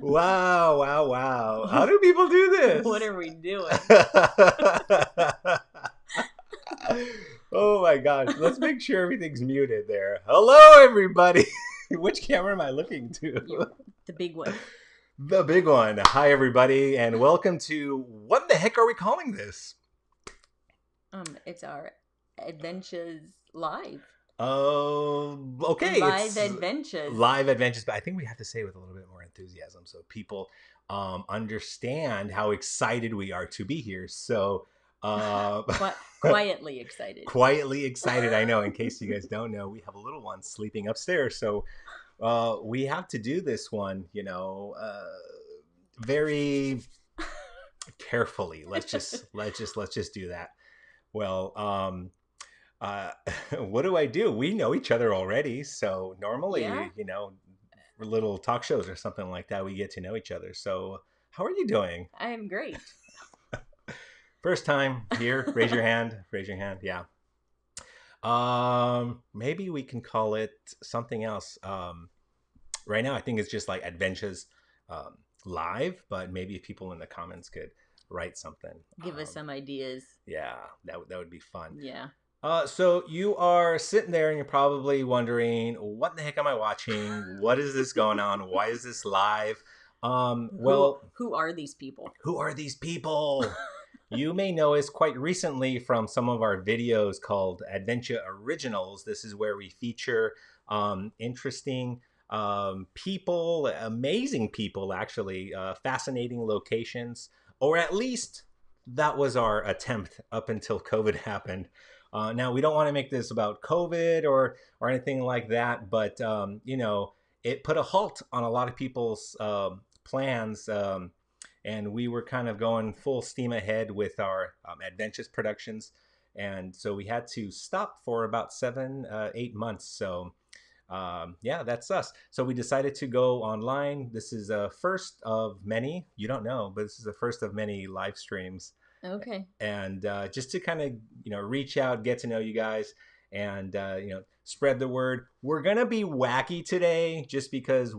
Wow, wow, wow. How do people do this? What are we doing? Oh my gosh. Let's make sure everything's muted there. Hello, everybody. Which camera am I looking to? The big one. The big one. Hi, everybody, and welcome to what the heck are we calling this? It's our Advenchas live. Okay. Live Advenchas. Live Advenchas, but I think we have to say it with a little bit more enthusiasm so people understand how excited we are to be here. So, quietly excited. Quietly excited, I know. In case you guys don't know, we have a little one sleeping upstairs. So, we have to do this one, very carefully. Let's just do that. Well, what do I do? We know each other already, so normally, little talk shows or something like that, we get to know each other. So, how are you doing? I am great. First time here. Raise your hand. Raise your hand. Yeah. Maybe we can call it something else. Right now, I think it's just like Advenchas live, but maybe if people in the comments could write something. Give us some ideas. Yeah, that would be fun. Yeah. So you are sitting there and you're probably wondering, what the heck am I watching? What is this going on? Why is this live? Who are these people? Who are these people? You may know us quite recently from some of our videos called Adventure Originals. This is where we feature interesting people, amazing people, actually, fascinating locations, or at least that was our attempt up until COVID happened. Now, we don't want to make this about COVID or anything like that, but, it put a halt on a lot of people's plans, and we were kind of going full steam ahead with our Adventures productions, and so we had to stop for about 7-8 months. So, yeah, that's us. So we decided to go online. This is the first of many. You don't know, but this is the first of many live streams. Okay. And just to kind of, reach out, get to know you guys, and, spread the word. We're going to be wacky today just because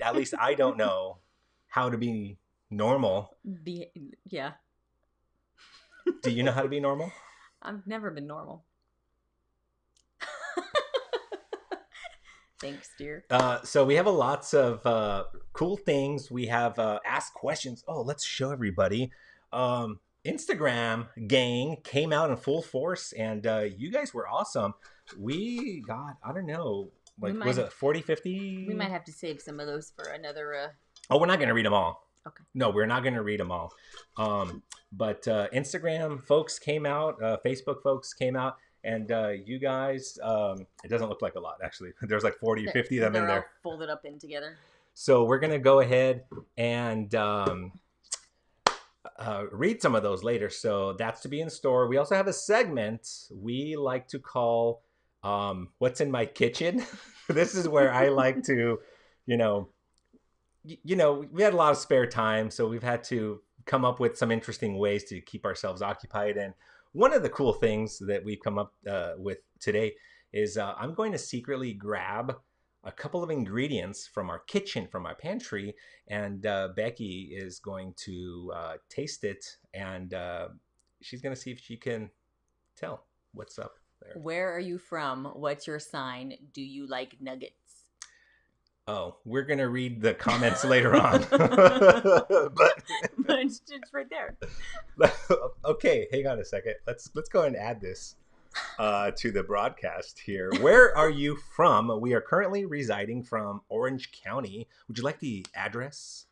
at least I don't know how to be normal. Yeah. Do you know how to be normal? I've never been normal. Thanks, dear. So we have lots of cool things. We have ask questions. Oh, let's show everybody. Instagram gang came out in full force, and you guys were awesome. We got, I don't know, was it 40, 50? We might have to save some of those for another... Oh, we're not going to read them all. Okay. No, we're not going to read them all. But Instagram folks came out, Facebook folks came out, and you guys, it doesn't look like a lot, actually. There's like 40, 50 of them in there. All folded up in together. So we're going to go ahead and... read some of those later, so that's to be in store. We also have a segment we like to call what's in my kitchen. This is where I like to, we had a lot of spare time, so we've had to come up with some interesting ways to keep ourselves occupied. And one of the cool things that we've come up with today is I'm going to secretly grab a couple of ingredients from our kitchen, from our pantry, and Becky is going to taste it, and she's going to see if she can tell what's up there. Where are you from? What's your sign? Do you like nuggets? Oh, we're going to read the comments later on. but it's right there. Okay, hang on a second. Let's go ahead and add this to the broadcast here. Where are you from? We are currently residing from Orange County. Would you like the address?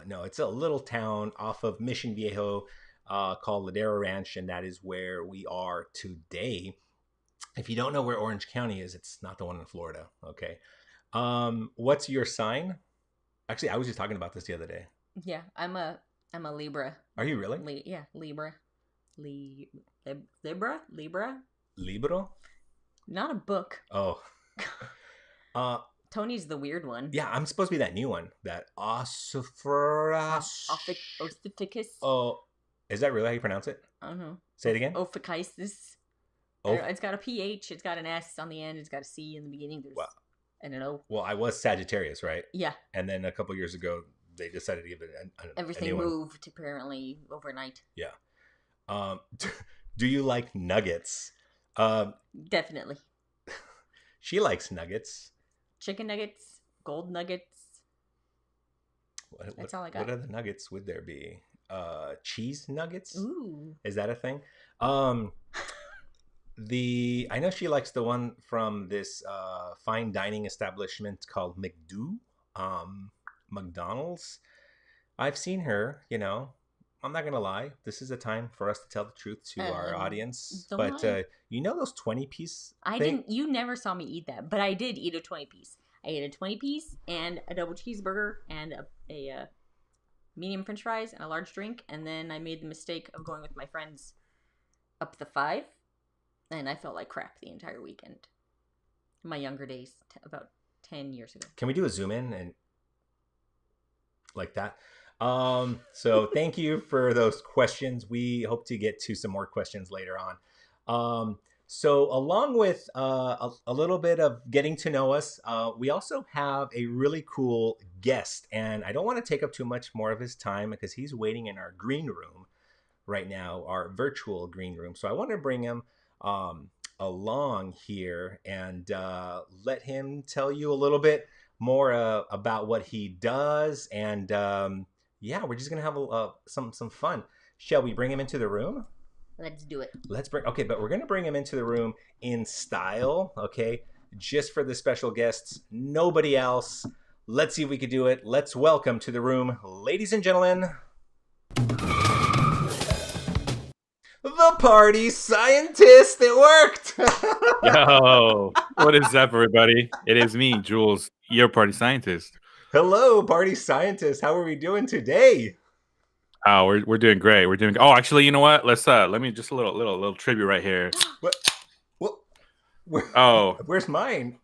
No, it's a little town off of Mission Viejo called Ladero Ranch, and that is where we are today. If you don't know where Orange County is, it's not the one in Florida. Okay. What's your sign? Actually, I was just talking about this the other day. Yeah, I'm a Libra. Are you really? Yeah, Libra. Libra? Libro? Not a book. Oh. Tony's the weird one. Yeah, I'm supposed to be that new one. That Ossiferous. Ossificus. Oh, is that really how you pronounce it? I don't know. Say it again. Ophicis. It's got a PH. It's got an S on the end. It's got a C in the beginning. Wow. I don't know. Well, I was Sagittarius, right? Yeah, And then a couple years ago, they decided to give it a everything new one. moved apparently overnight. Yeah. Um, do you like nuggets? Um, Definitely. she likes nuggets. Chicken nuggets, gold nuggets. What, what That's all I what got. other nuggets would there be? Cheese nuggets? Ooh. Is that a thing? Um, the I know she likes the one from this fine dining establishment called McDo, McDonald's. I've seen her. I'm not gonna lie. This is a time for us to tell the truth to our Um, audience. the But one those 20-piece I thing. didn't. You never saw me eat that, but I did eat a 20-piece. I ate a 20-piece and a double cheeseburger and a medium French fries and a large drink, and then I made the mistake of going with my friends up the five, and I felt like crap the entire weekend. In my younger days, about 10 years ago. Can we do a zoom in and like that? So thank you for those questions. We hope to get to some more questions later on. So along with a little bit of getting to know us, we also have a really cool guest, and I don't want to take up too much more of his time because he's waiting in our green room right now, our virtual green room. So I want to bring him um, along here and let him tell you a little bit more about what he does. And yeah, we're just gonna have some fun. Shall we bring him into the room? Let's do it. Okay, but we're gonna bring him into the room in style, okay? Just for the special guests, nobody else. Let's see if we could do it. Let's welcome to the room, ladies and gentlemen, the party scientist. It worked. Yo, what is up, everybody? It is me, Jules, your party scientist. Hello, party scientist. How are we doing today? Oh, we're doing great. We're doing. Oh, actually, you know what? Let me just a little tribute right here. What? What? Oh, Where's mine?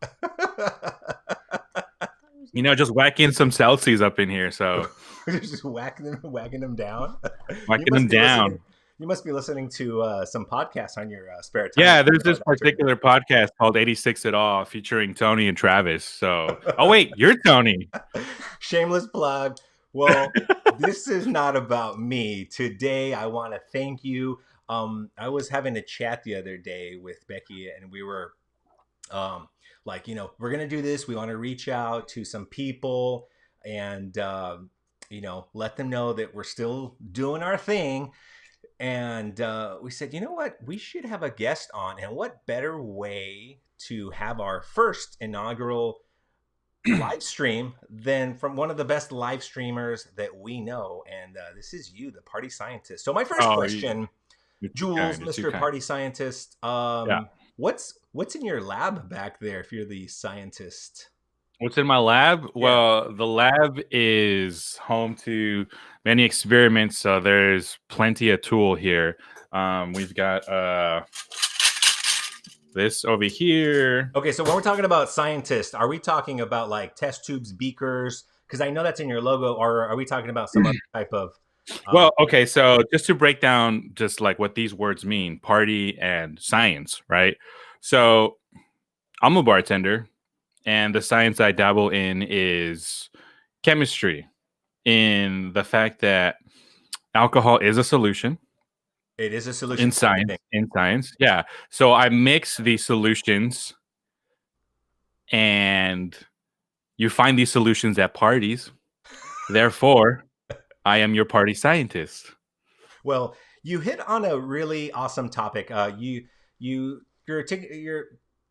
just whack in some Celsius up in here. So Just whacking them down. You whacking must them be listening. down. You must be listening to some podcasts on your spare time. Yeah, there's this particular podcast called 86 It All featuring Tony and Travis. So, oh wait, you're Tony. Shameless plug. Well, this is not about me. Today, I want to thank you. I was having a chat the other day with Becky, and we were like, we're going to do this. We want to reach out to some people and, let them know that we're still doing our thing. And we said, you know what? We should have a guest on. And what better way to have our first inaugural live stream than from one of the best live streamers that we know? And this is you, the party scientist. So my first Oh, question, you're too Jules, kind. You're too Mr. kind. Party Scientist, Yeah. what's in your lab back there if you're the scientist? What's in my lab? Well, the lab is home to many experiments, so there's plenty of tool here. We've got this over here. Okay, so when we're talking about scientists, are we talking about like test tubes, beakers? Because I know that's in your logo, or are we talking about some other type of? Well, okay, so just to break down just like what these words mean, party and science, right? So I'm a bartender, and the science I dabble in is chemistry, in the fact that alcohol is a solution It is a solution in for science. everything. In science, yeah. So I mix these solutions, and you find these solutions at parties. Therefore, I am your party scientist. Well, you hit on a really awesome topic. You're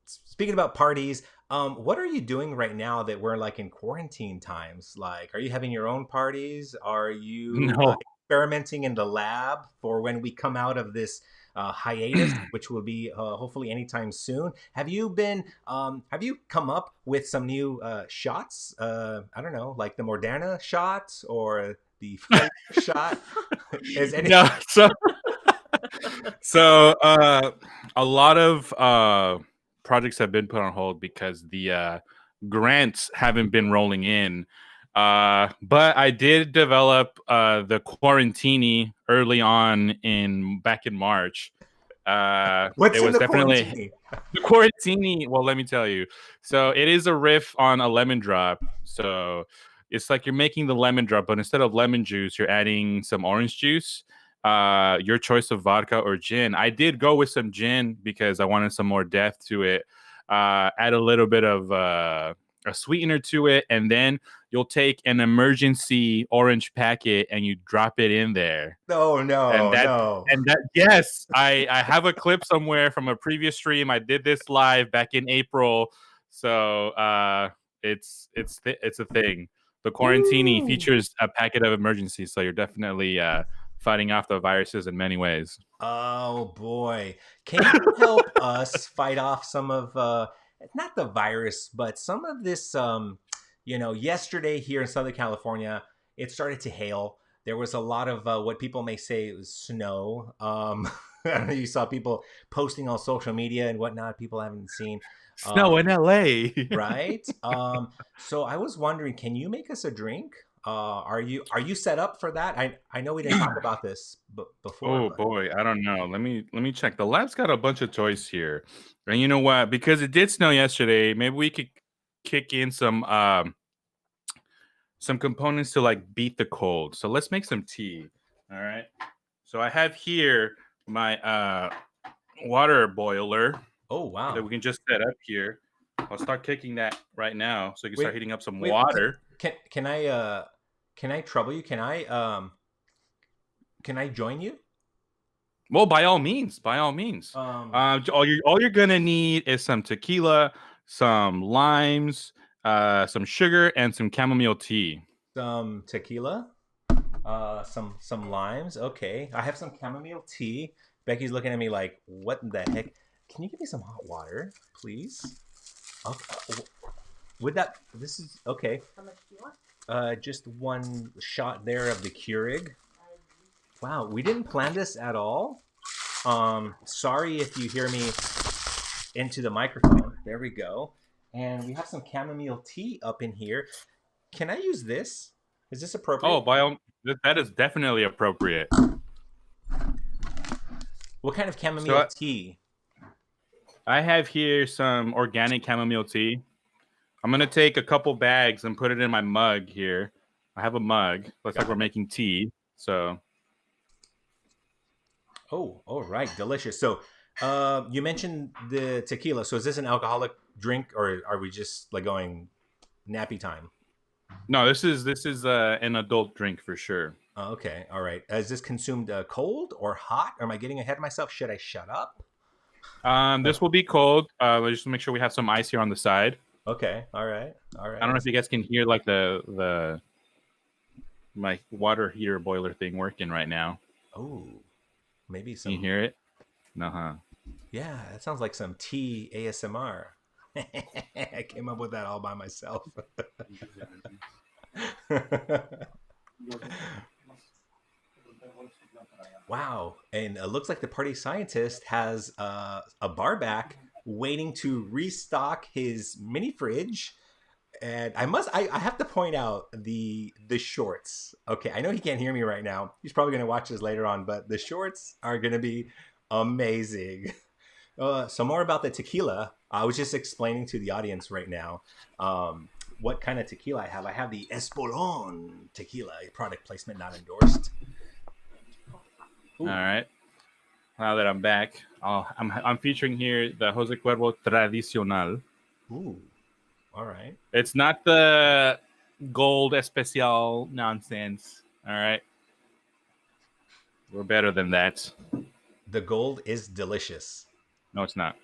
speaking about parties. What are you doing right now that we're like in quarantine times? Like, are you having your own parties? Are you No, experimenting in the lab for when we come out of this hiatus, which will be hopefully anytime soon? Have you been? Have you come up with some new shots? I don't know, like the Moderna shot or the Pfizer shot. Is any? no. So a lot of projects have been put on hold because the grants haven't been rolling in. But I did develop the Quarantini early on back in March, What's It in was the definitely quarantini? the quarantini. Well, let me tell you. So it is a riff on a lemon drop. So it's like you're making the lemon drop, but instead of lemon juice, you're adding some orange juice. Your choice of vodka or gin. I did go with some gin because I wanted some more depth to it. Add a little bit of a sweetener to it, and then you'll take an emergency orange packet and you drop it in there. No, And no, that no. and that yes, I have a clip somewhere from a previous stream. I did this live back in April. So it's a thing. The quarantini Ooh. features a packet of emergencies, so you're definitely fighting off the viruses in many ways. Oh boy. Can you help us fight off some of not the virus, but some of this yesterday here in Southern California, it started to hail. There was a lot of what people may say was snow. I don't know, you saw people posting on social media and whatnot, people I haven't seen. Snow in Um, LA. right? So I was wondering, can you make us a drink? Are you set up for that? I know we didn't talk about this before, Oh but boy, I don't know. Let me check. The lab's got a bunch of toys here. And you know what? Because it did snow yesterday, maybe we could kick in some components to like beat the cold. So let's make some tea. All right. So I have here my water boiler oh that wow. we can just set up here. I'll start kicking that right now so you can start Wait, heating up some wait. water. Can I trouble you? Can I join you? Well, by all means, by all means. Um, All you're gonna need is some tequila, some limes, some sugar, and some chamomile tea. some tequila, some limes. Okay, I have some chamomile tea. Becky's looking at me like, what the heck? Can you give me some hot water, please? Okay. Would that? This is okay. How much do you want? Just one shot there of the Keurig. Wow, we didn't plan this at all. Sorry if you hear me into the microphone. There we go. And we have some chamomile tea up in here. Can I use this? Is this Oh, appropriate? that is definitely appropriate. What kind of So chamomile tea? I have here some organic chamomile tea. I'm gonna take a couple bags and put it in my mug here. I have a mug. Looks like we're Got it. making tea. So Oh, all right, delicious. So, you mentioned the tequila. So, is this an alcoholic drink, or are we just like going nappy time? no, this is an adult drink for sure. Oh, okay, all right. Is this consumed cold or hot? Or am I getting ahead of myself? Should I shut up? This will be cold. Let's just make sure we have some ice here on the side. Okay, all right, all I right. don't know if you guys can hear like the my water heater boiler thing working right now. Oh, maybe Can you some. hear it? No, huh? Yeah, that sounds like some tea ASMR. I came up with that all by myself. Wow. And it looks like the party scientist has a bar back waiting to restock his mini fridge. And I have to point out the shorts. Okay, I know he can't hear me right now. He's probably going to watch this later on, but the shorts are going to be amazing. Some more about the tequila. I was just explaining to the audience right now what kind of tequila I have. I have the Espolon tequila, a product placement not endorsed. All Ooh, right. Now that I'm back, I'm featuring here the Jose Cuervo Tradicional. ooh, all right. It's not the gold especial nonsense. All right, we're better than that. The gold is delicious. No, it's not.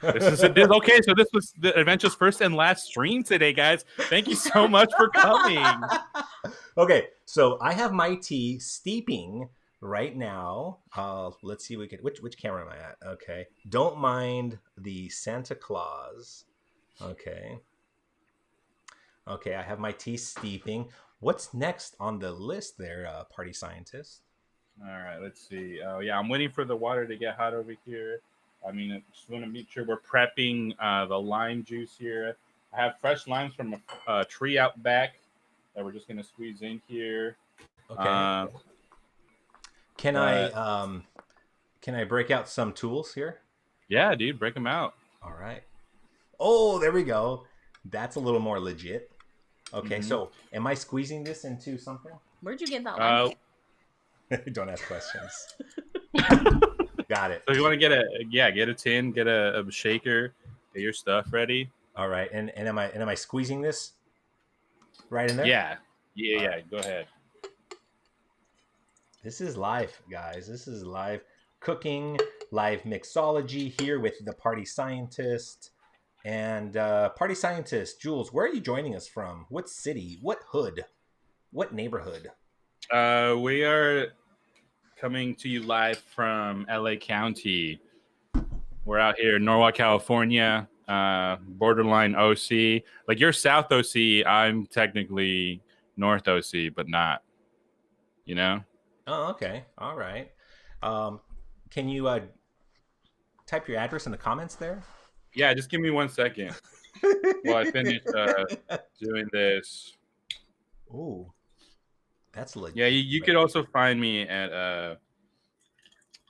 Okay. So this was the Adventure's first and last stream today, guys. Thank you so much for coming. Okay, so I have my tea steeping right now. Let's see, we can which camera am I at? Okay, don't mind the Santa Claus. Okay, okay, I have my tea steeping. What's next on the list there, party scientist? All right, let's see. Oh yeah, I'm waiting for the water to get hot over here. I mean, I just want to make sure we're prepping the lime juice here. I have fresh limes from a tree out back that we're just gonna squeeze in here. Okay, Uh, can I but Can I break out some tools here? Yeah, dude, break them out. All right. Oh, there we go. That's a little more legit. Okay, Mm-hmm. so am I squeezing this into something? Where'd you get that Uh, one? Don't ask questions. Got it. so you want to get a tin, get a shaker, get your stuff ready. All right, and am I squeezing this right in there? Yeah, yeah, All yeah. right. Go ahead. This is live, guys. This is live cooking, live mixology here with the party scientist. And party scientist, Jules, where are you joining us from? What city? What hood? What neighborhood? We are coming to you live from LA County. We're out here in Norwalk, California, borderline OC. Like you're South OC, I'm technically North OC, but not. You know? Oh, okay. All right. Can you type your address in the comments there? Yeah, just give me 1 second while I finish doing this. Ooh, that's legit. Yeah, you could also find me at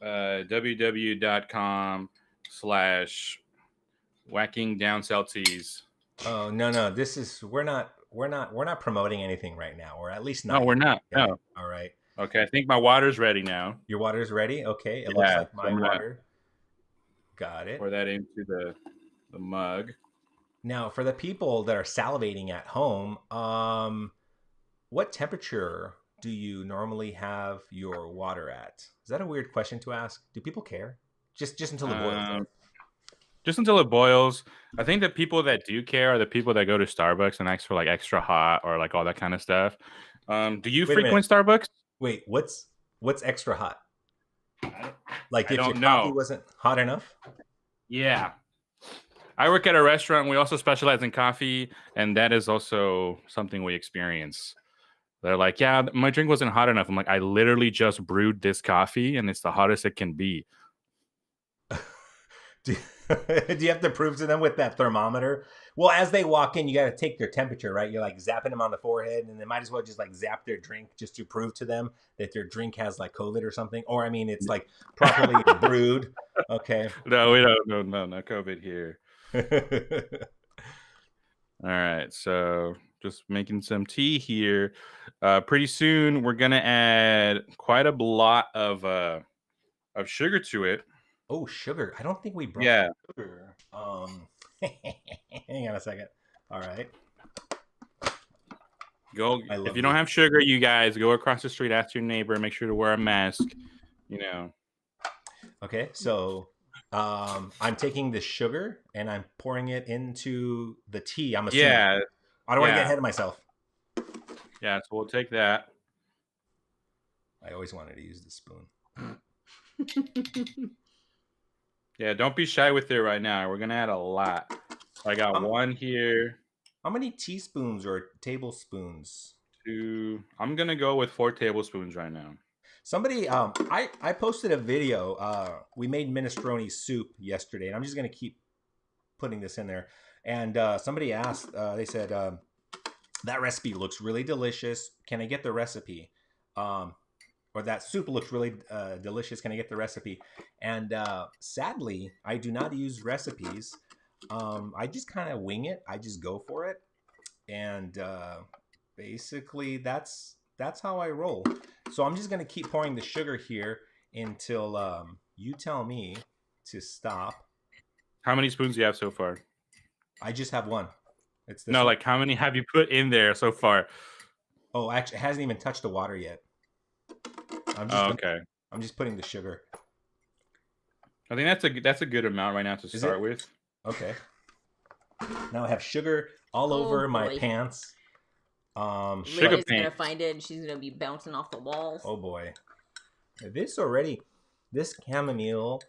www.com/wackingdownceltics. Oh no, this is we're not promoting anything right now, or at least not. No, we're not. Okay. No. All right. Okay, I think my water's ready now. Your water's ready. Okay, it Yeah, looks like so my I'm gonna water. Got it. pour that into the mug. Now, for the people that are salivating at home, what temperature do you normally have your water at? Is that a weird question to ask? Do people care? Just until it boils. There. Just until it boils. I think the people that do care are the people that go to Starbucks and ask for like extra hot or like all that kind of stuff. Do you frequent Starbucks? Wait, what's extra hot? Like if your coffee coffee wasn't hot enough? Yeah. I work at a restaurant. We also specialize in coffee, and that is also something we experience. They're like, yeah, my drink wasn't hot enough. I'm like, I literally just brewed this coffee, and it's the hottest it can be. do you have to prove to them with that thermometer? Well, as they walk in, you got to take their temperature, right? You're like zapping them on the forehead, and they might as well just like zap their drink just to prove to them that their drink has like COVID or something. Or I mean, it's like properly brewed. Okay. No, we don't. No COVID here. All right, so just making some tea here. Pretty soon, we're gonna add quite a lot of sugar to it. Oh, sugar! I don't think we brought sugar. Hang on a second. All right. Go if you don't have sugar, you guys go across the street, ask your neighbor, make sure to wear a mask. You know. Okay, so I'm taking the sugar and I'm pouring it into the tea. I'm assuming. Yeah. I don't want to get ahead of myself. Yeah, so we'll take that. I always wanted to use the spoon. Yeah, don't be shy with it right now. We're gonna add a lot. I got one here. How many teaspoons or tablespoons? 2. I'm gonna go with 4 tablespoons right now. Somebody, I posted a video. We made minestrone soup yesterday, and I'm just gonna keep putting this in there. And somebody asked, they said, that recipe looks really delicious. Can I get the recipe? Or that soup looks really delicious. Can I get the recipe? And sadly, I do not use recipes. I just kind of wing it. I just go for it. And basically, that's how I roll. So I'm just going to keep pouring the sugar here until you tell me to stop. How many spoons do you have so far? I just have one. It's this no, one. Like how many have you put in there so far? Oh, actually, it hasn't even touched the water yet. Okay. I'm just putting the sugar. I think that's a good amount right now to start with. Okay. Now I have sugar all over my pants. Sugar Lily's gonna find it and she's gonna be bouncing off the walls. Oh boy. This chamomile,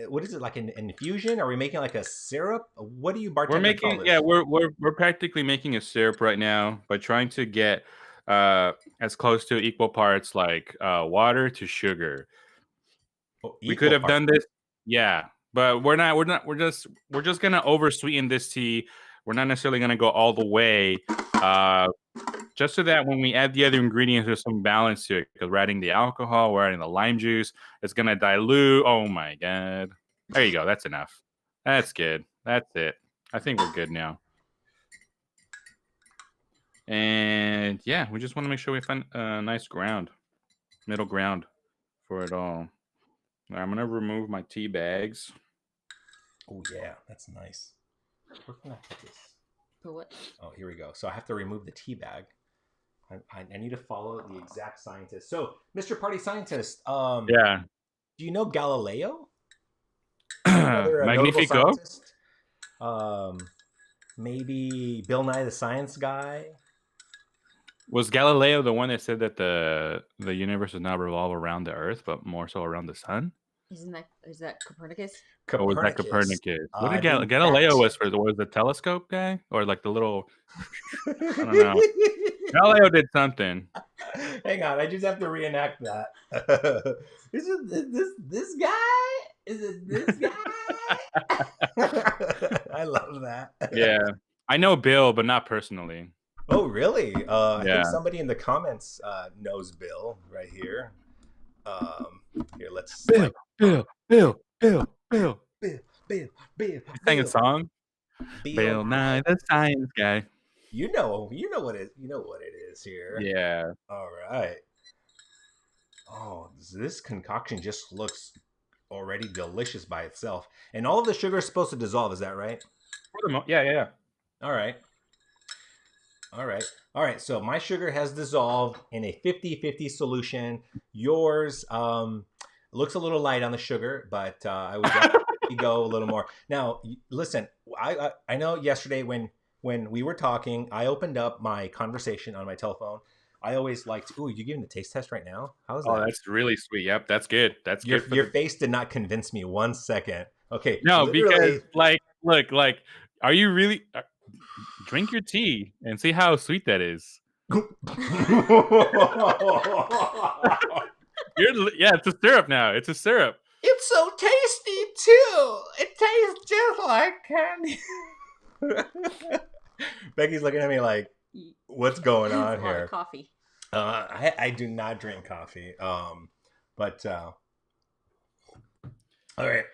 what is it, like an infusion? Are we making like a syrup? What do you bartender call this? Yeah, we're practically making a syrup right now by trying to get as close to equal parts like water to sugar. We could have done this, yeah, but we're not. We're just gonna over sweeten this tea. We're not necessarily gonna go all the way. just so that when we add the other ingredients, there's some balance to it. Because we're adding the alcohol, we're adding the lime juice. It's gonna dilute. Oh my god! There you go. That's enough. That's good. That's it. I think we're good now. And yeah, we just want to make sure we find a nice middle ground for it all. I'm gonna remove my tea bags. Oh yeah, that's nice. Where can I put this? For what? Oh, here we go. So I have to remove the tea bag. I need to follow the exact scientist. So, Mr. Party Scientist, Yeah. do you know Galileo? Another notable Magnifico. scientist? Maybe Bill Nye the Science Guy? Was Galileo the one that said that the universe does not revolve around the Earth, but more so around the sun? Is that Copernicus? Or was that Copernicus? What did I think Galileo was the telescope guy, or like the little? I don't know. Galileo did something. Hang on, I just have to reenact that. Is it this guy? Is it this guy? I love that. Yeah, I know Bill, but not personally. Oh, really? I Yeah. think somebody in the comments knows Bill right here. Here, let's. Bill. Bill. He's sang a song. Bill Nye the Science Guy. You know what it is here. Yeah. All right. Oh, this concoction just looks already delicious by itself. And all of the sugar is supposed to dissolve, is that right? Yeah. All right. So my sugar has dissolved in a 50-50 solution. Yours looks a little light on the sugar, but I would definitely go a little more. Now, listen, I know yesterday when we were talking, I opened up my conversation on my telephone. I always liked, ooh, you giving the taste test right now? How's that? Oh, that's really sweet. Yep, that's good. That's your, good. Your face did not convince me 1 second. Okay. No, because look, are you really... drink your tea and see how sweet that is. It's a syrup now. It's a syrup. It's so tasty too. It tastes just like candy. Becky's looking at me like, what's going on here? Coffee. I do not drink coffee. But all right.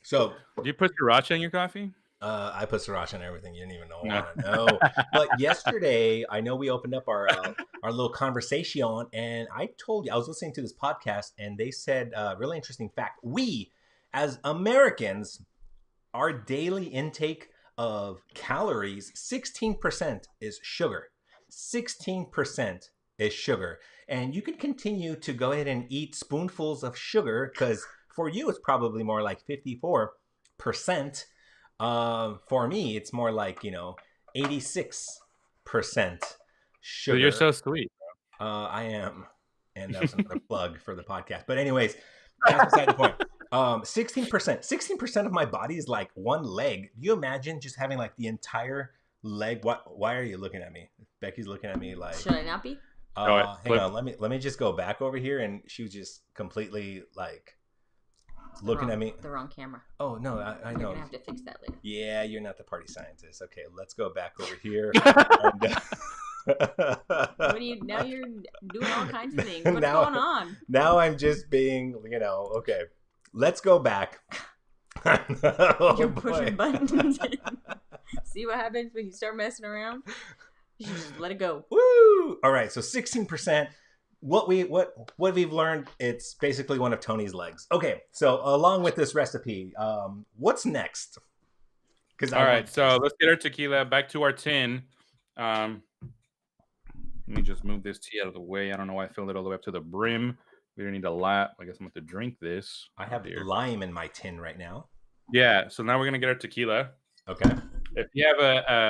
So, do you put sriracha in your coffee? I put sriracha in everything. You didn't even want to know. But yesterday, I know we opened up our little conversation, and I told you I was listening to this podcast, and they said a really interesting fact. We, as Americans, our daily intake of calories, 16% is sugar. 16% is sugar, and you could continue to go ahead and eat spoonfuls of sugar because for you it's probably more like 54%. For me, it's more like 86% sugar. So you're so sweet. I am, and that was another plug for the podcast. But anyways, that's beside the point. 16% of my body is like one leg. Do you imagine just having like the entire leg? Why are you looking at me? Becky's looking at me like. Should I not be? Hang on. Let me just go back over here, and she was just completely like. Looking at me. The wrong camera. Oh no, I know. You're gonna have to fix that later. Yeah, you're not the party scientist. Okay, let's go back over here. Now you're doing all kinds of things. What's going on? Now I'm just being, okay. Let's go back. You're pushing buttons. See what happens when you start messing around? You should just let it go. Woo! All right, so 16%. What we've learned, it's basically one of Tony's legs. Okay, so along with this recipe, what's next? All right, so let's get our tequila back to our tin. Let me just move this tea out of the way. I don't know why I filled it all the way up to the brim. We don't need a lot. I guess I'm going to drink this. I have lime in my tin right now. Yeah, so now we're going to get our tequila. Okay. If you have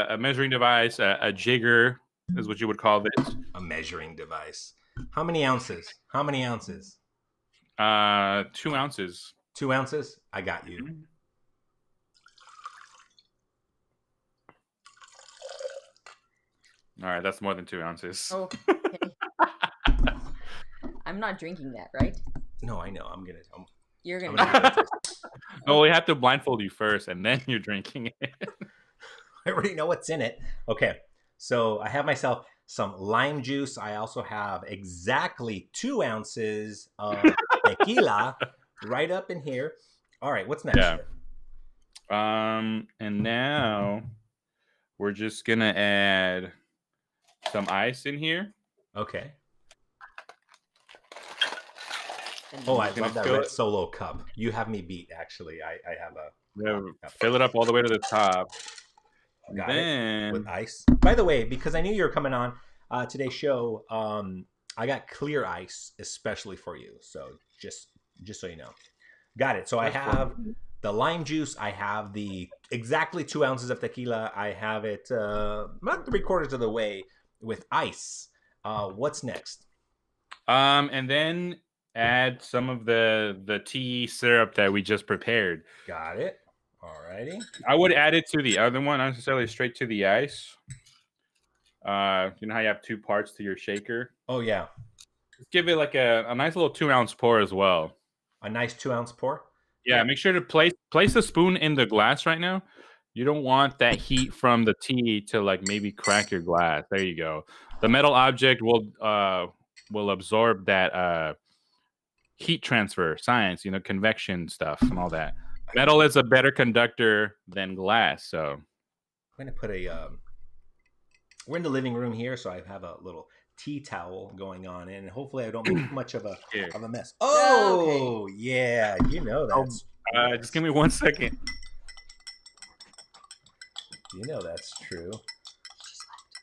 a measuring device, a jigger is what you would call this. A measuring device. How many ounces? 2 ounces. 2 ounces? I got you. Mm-hmm. All right, that's more than 2 ounces. Okay. I'm not drinking that, right? No, I know. You're gonna. No, we have to blindfold you first, and then you're drinking it. I already know what's in it. Okay, so I have myself some lime juice. I also have exactly 2 ounces of tequila right up in here. All right, what's next? Yeah. And now we're just gonna add some ice in here. Okay. And Oh, I'm I just gonna love that fill red it. Solo cup. You have me beat, actually. I have a Yeah, cup. fill it up all the way to the top. And Got it with then ice. By the way, because I knew you were coming on today's show, I got clear ice especially for you. So just so you know, got it. So I that's have fun. the lime juice. I have the exactly 2 ounces of tequila. I have it about 3/4 of the way with ice. What's next? And then add some of the tea syrup that we just prepared. Got it. Alrighty. I would add it to the other one, not necessarily straight to the ice. You know how you have 2 parts to your shaker? Oh yeah, Just give it like a nice little 2-ounce pour as well. a nice 2 ounce pour. Yeah, make sure to place the spoon in the glass right now. You don't want that heat from the tea to like maybe crack your glass. There you go. The metal object will absorb that heat transfer, science, convection stuff and all that. Metal is a better conductor than glass, so I'm gonna put a. We're in the living room here, so I have a little tea towel going on, and hopefully I don't make much of here. a mess. Oh, Oh yeah, you know that's Just give me 1 second. you know that's true.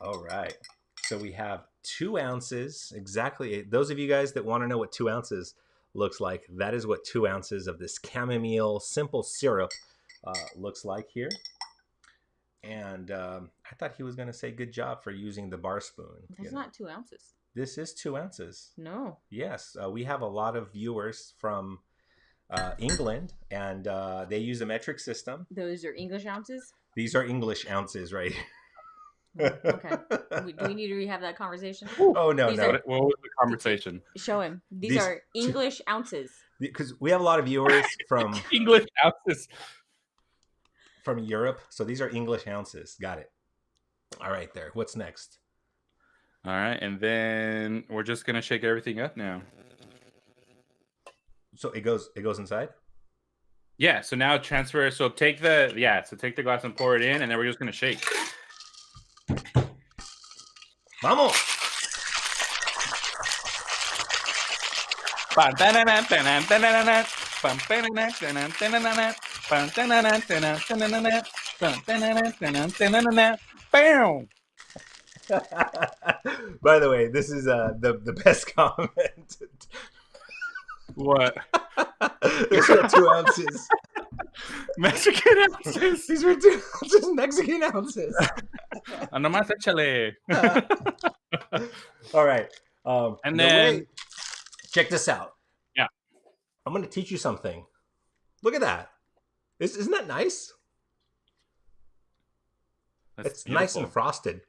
All right, so we have 2 ounces exactly. Those of you guys that want to know what 2 ounces looks like, that is what 2 ounces of this chamomile simple syrup looks like here. And I thought he was going to say good job for using the bar spoon. That's not 2 ounces. This is 2 ounces. No. Yes, we have a lot of viewers from England, and they use a metric system. Those are English ounces? These are English ounces, right? Okay. Do we need to have that conversation? Oh, no, These no. are- What was the conversation? Show him. These These- are English ounces. Because we have a lot of viewers from English ounces. from Europe, so these are English ounces. Got it. All right, there. What's next? All right, and then we're just gonna shake everything up now. So it goes inside. Yeah. So now transfer. So take the glass and pour it in, and then we're just gonna shake. Vamos. Bam! By the way, this is the best comment. What? These are 2 ounces. Mexican ounces. These were 2 ounces Mexican ounces. Nomás échale. All right. And then check this out. Yeah. I'm going to teach you something. Look at that. Isn't that nice? It's nice and frosted.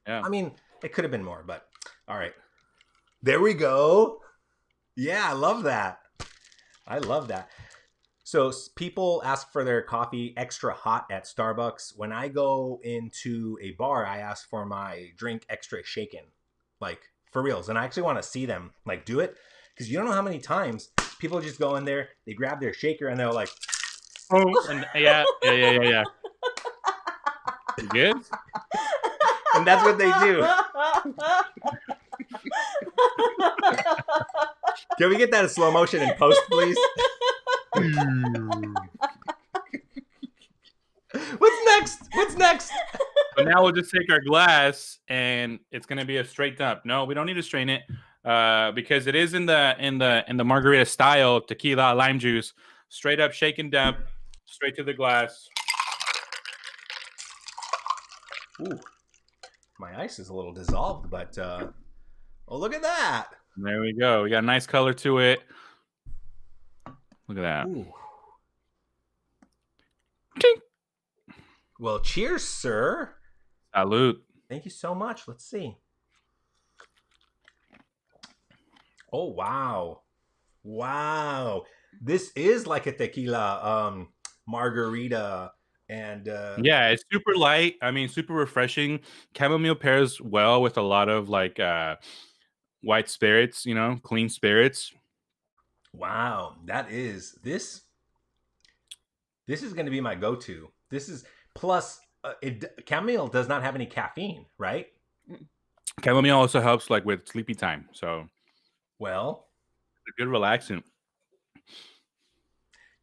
Yeah. I mean, it could have been more, but all right. There we go. Yeah, I love that. I love that. So people ask for their coffee extra hot at Starbucks. When I go into a bar, I ask for my drink extra shaken, like for reals. And I actually want to see them like do it, because you don't know how many times people just go in there, they grab their shaker, and they're like, oh, and yeah. You good? and that's what they do. Can we get that in slow motion in post, please? What's next? So now we'll just take our glass, and it's gonna be a straight dump. No, we don't need to strain it, because it is in the margarita style tequila lime juice. Straight up shake and dump, straight to the glass. Ooh, my ice is a little dissolved, but oh, look at that! There we go. We got a nice color to it. Look at that. Ooh. Tink. Well, cheers, sir. Salute. Thank you so much. Let's see. Oh, wow. Wow. This is like a tequila margarita And Yeah, it's super light. I mean, super refreshing. Chamomile pairs well with a lot of like white spirits, you know, clean spirits. wow, that is this. This is going to be my go-to. This is plus chamomile does not have any caffeine, right? Mm. Chamomile also helps like with sleepy time. So Well, a good relaxant.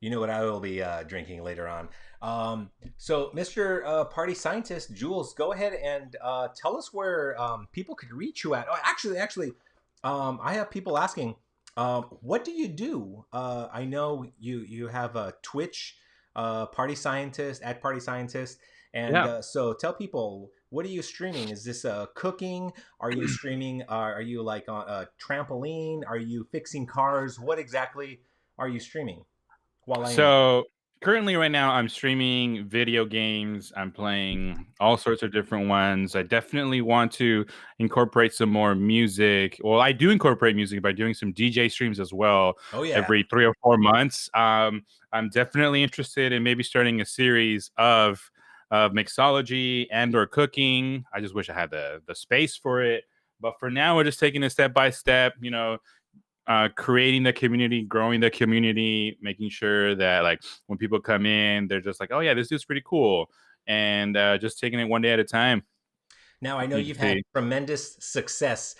you know what I will be drinking later on. So, Mr. Party Scientist, Jules, go ahead and tell us where people could reach you at. Oh, actually, I have people asking, what do you do? I know you have a Twitch, Party Scientist at Party Scientist, and Yeah. so tell people, what are you streaming? Is this cooking? Are you streaming? Are you like on a trampoline? Are you fixing cars? What exactly are you streaming? While I am So currently, right now, I'm streaming video games. I'm playing all sorts of different ones. I definitely want to incorporate some more music. Well, I do incorporate music by doing some DJ streams as well oh yeah. every 3 or 4 months. I'm definitely interested in maybe starting a series of mixology and or cooking. I just wish I had the space for it. But for now, we're just taking it step by step. You know, creating the community, growing the community, making sure that like when people come in, they're just like, oh yeah, this dude's pretty cool, and just taking it one day at a time. Now I know You can you've had see. tremendous success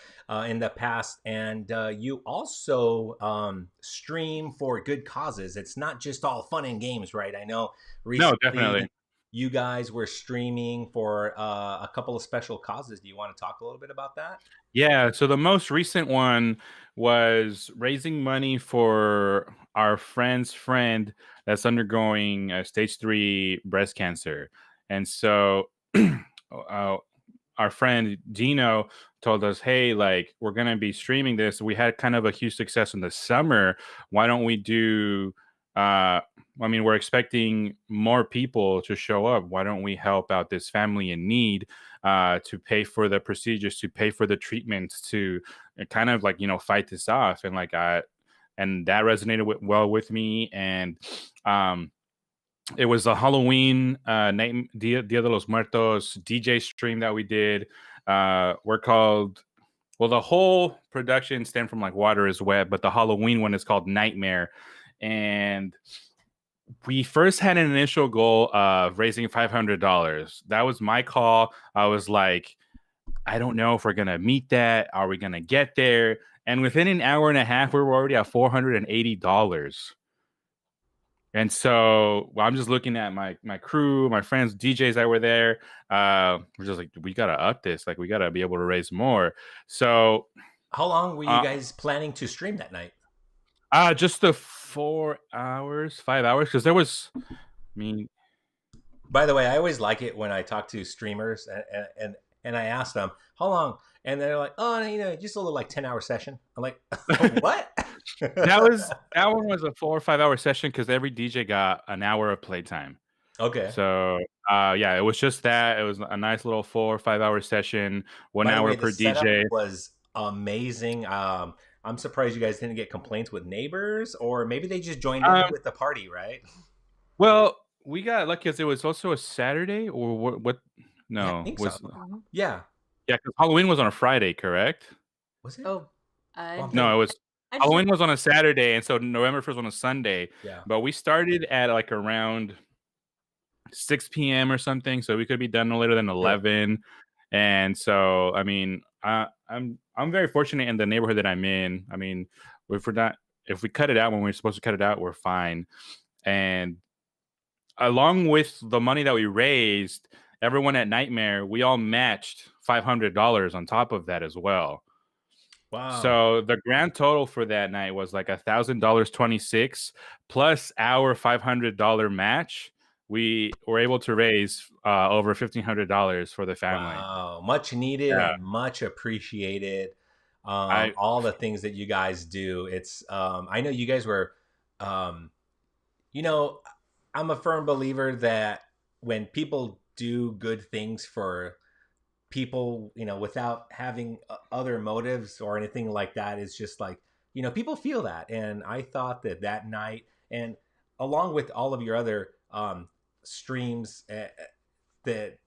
in the past, and you also stream for good causes. It's not just all fun and games, right? I know No, definitely. recently you guys were streaming for a couple of special causes. Do you want to talk a little bit about that? Yeah. So the most recent one was raising money for our friend's friend that's undergoing stage 3 breast cancer, and so uh, our friend Dino told us, "Hey, like we're gonna be streaming this. We had kind of a huge success in the summer. Why don't we do? I mean, we're expecting more people to show up. Why don't we help out this family in need to pay for the procedures, to pay for the treatments, to kind of like fight this off?" And like and that resonated well with me. And um, it was a Halloween night, Dia de los Muertos DJ stream that we did. We're called, well, the whole production stemmed from like Water is Wet, but the Halloween one is called Nightmare. And we first had an initial goal of raising $500. That was my call. I was like, I don't know if we're going to meet that. Are we going to get there? And within an hour and a half, we were already at $480. And so I'm just looking at my crew, my friends, DJs that were there. We're just like, we gotta up this. Like, we gotta be able to raise more. So, How long were you uh, guys planning to stream that night? just the 4 hours, 5 hours, because there was, I mean, By the way, I always like it when I talk to streamers and I ask them how long, and they're like, "Oh, just a little like 10-hour session." I'm like, "What?" that one was a 4 or 5 hour session because every DJ got an hour of playtime. Okay. So, yeah, it was just that. It was a nice little 4 or 5 hour session, one By the hour way, the per setup DJ. was amazing. I'm surprised you guys didn't get complaints with neighbors, or maybe they just joined in Um, with the party, right? Well, we got lucky because it was also a Saturday, or what? Yeah, I No, think so. was Mhm. Yeah. yeah, because Halloween was on a Friday, correct? Was it? Oh, Well, I'm No, thinking. it was I just Halloween was on a Saturday, and so November 1st on a Sunday. Yeah. But we started at like around 6 p.m. or something, so we could be done no later than Sure. 11. And so, I mean, I'm very fortunate in the neighborhood that I'm in. I mean, if we're not if we cut it out when we're supposed to cut it out, we're fine. And along with the money that we raised, everyone at Nightmare, we all matched $500 on top of that as well. Wow. So the grand total for that night was like $1,000 26 plus our $500 match. We were able to raise over $1,500 for the family. Wow. Much needed Yeah, and much appreciated. I All the things that you guys do. It's I know you guys were um you know, I'm a firm believer that when people do good things for people, without having other motives or anything like that, it's just like, people feel that. And I thought that that night, and along with all of your other streams that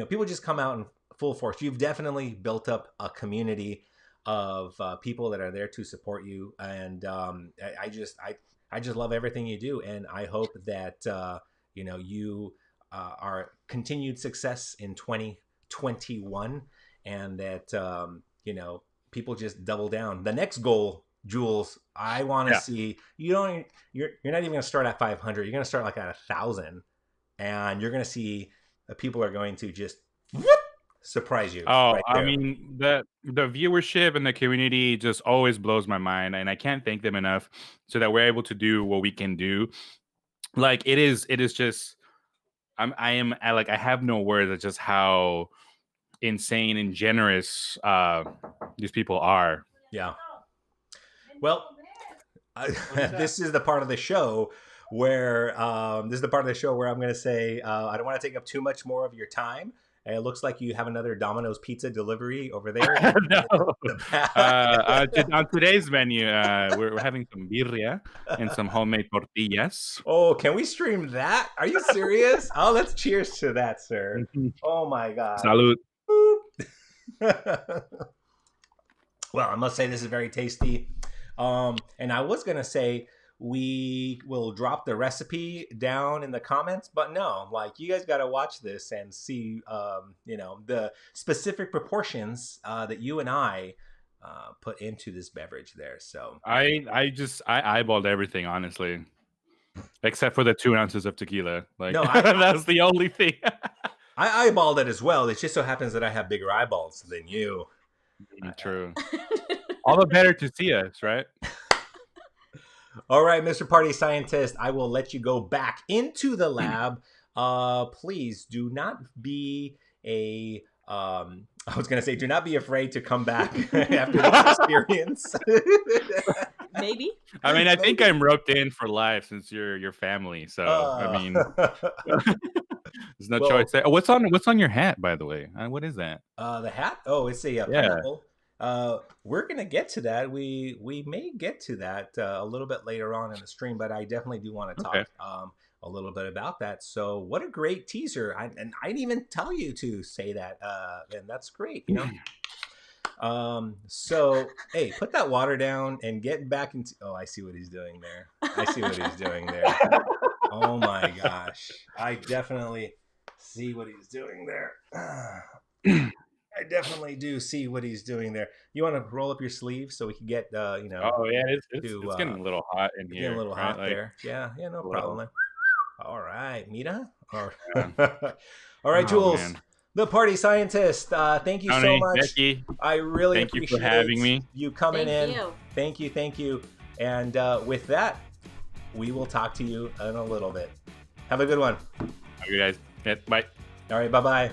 people just come out in full force. You've definitely built up a community of people that are there to support you, and I just love everything you do, and I hope that you are continued success in 2021, and that people just double down. The next goal, Jules, I want to see you're not even going to start at 500. You're going to start like at 1,000, and you're going to see people are going to just surprise you. Oh, right I there. mean, the viewership and the community just always blows my mind, and I can't thank them enough so that we're able to do what we can do. Like it is just I have no words at just how insane and generous these people are. Yeah. Well, this is the part of the show where I'm going to say I don't want to take up too much more of your time. And it looks like you have another Domino's pizza delivery over there. No. On today's menu, we're having some birria and some homemade tortillas. Oh, can we stream that? Are you serious? Oh, let's cheers to that, sir. Oh my God. Salud. Well, I must say this is very tasty. And I was going to say we will drop the recipe down in the comments, but no, like you guys got to watch this and see, the specific proportions that you and I put into this beverage there. So I eyeballed everything, honestly, except for the 2 ounces of tequila. Like No, that's the only thing. I eyeballed it as well. It just so happens that I have bigger eyeballs than you. True. All the better to see us, right? All right, Mr. Party Scientist, I will let you go back into the lab. Please do not be do not be afraid to come back after this experience. Maybe. I mean, I think I'm roped in for life since you're your family. So I mean, there's no choice there. Oh, what's on your hat, by the way? What is that? The hat? Oh, it's a pineapple. We're gonna get to that. We may get to that a little bit later on in the stream, but I definitely do want to talk a little bit about that. So, what a great teaser! And I didn't even tell you to say that, and that's great. So hey, put that water down and get back into. Oh, I see what he's doing there. Oh my gosh, I definitely see what he's doing there. I definitely do see what he's doing there. You want to roll up your sleeve so we can get, Oh yeah, it's getting a little hot in here. Getting a little hot there. Yeah, no problem. All right, Mita. All right, Jules, the Party Scientist. Thank you so much. Becky, I really thank appreciate you for having me. You coming in. Thank you. Thank you. And with that, we will talk to you in a little bit. Have a good one. Okay, guys. Yeah, bye. All right, bye-bye.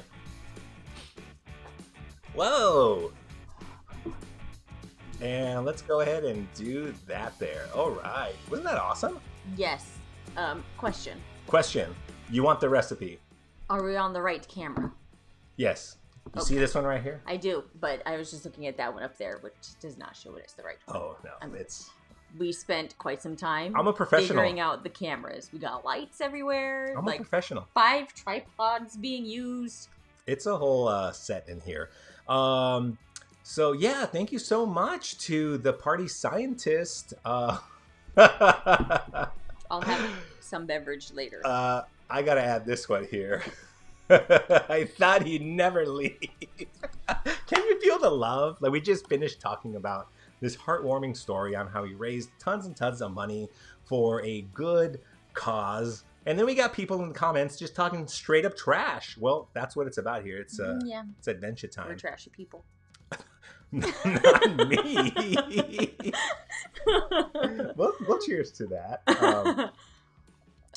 Whoa. And let's go ahead and do that there. All right. Wasn't that awesome? Yes. Question. You want the recipe? Are we on the right camera? Yes. You see this one right here? I do, but I was just looking at that one up there, which does not show it as the right one. Oh, no. We spent quite some time I'm a professional. figuring out the cameras. We got lights everywhere. I'm a professional. 5 tripods being used. It's a whole set in here. So yeah, thank you so much to the Party Scientist. I'll have some beverage later. I gotta add this one here. I thought he'd never leave. Can you feel the love? Like, we just finished talking about this heartwarming story on how he raised tons and tons of money for a good cause. And then we got people in the comments just talking straight up trash. Well, that's what it's about here. It's it's adventure time. We're trashy people. Not me. We'll cheers to that.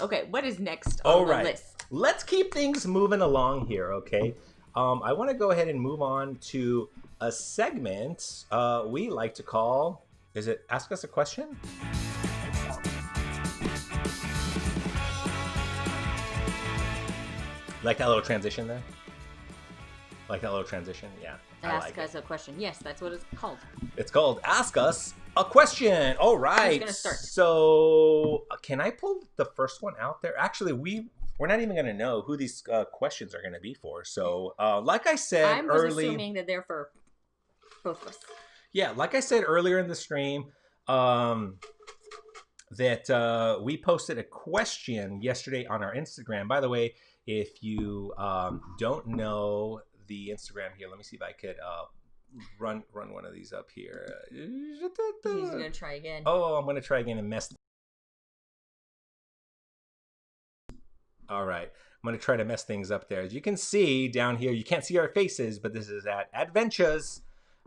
Okay, what is next on the list? Let's keep things moving along here, okay? I want to go ahead and move on to a segment we like to call, is it Ask Us a Question? Like that little transition there? Yeah. Ask us a question. Yes, that's what it's called. It's called Ask Us a Question. All right. Who's gonna start? So, can I pull the first one out there? Actually, we we're not even going to know who these questions are going to be for. So, like I said I'm just early, assuming that they're for both of us. yeah, like I said earlier in the stream, that we posted a question yesterday on our Instagram. By the way, if you don't know the Instagram here, let me see if I could run one of these up here. He's gonna try again. Oh, I'm gonna try again and mess. All right, I'm gonna try to mess things up there. As you can see down here, you can't see our faces, but this is at Advenchas,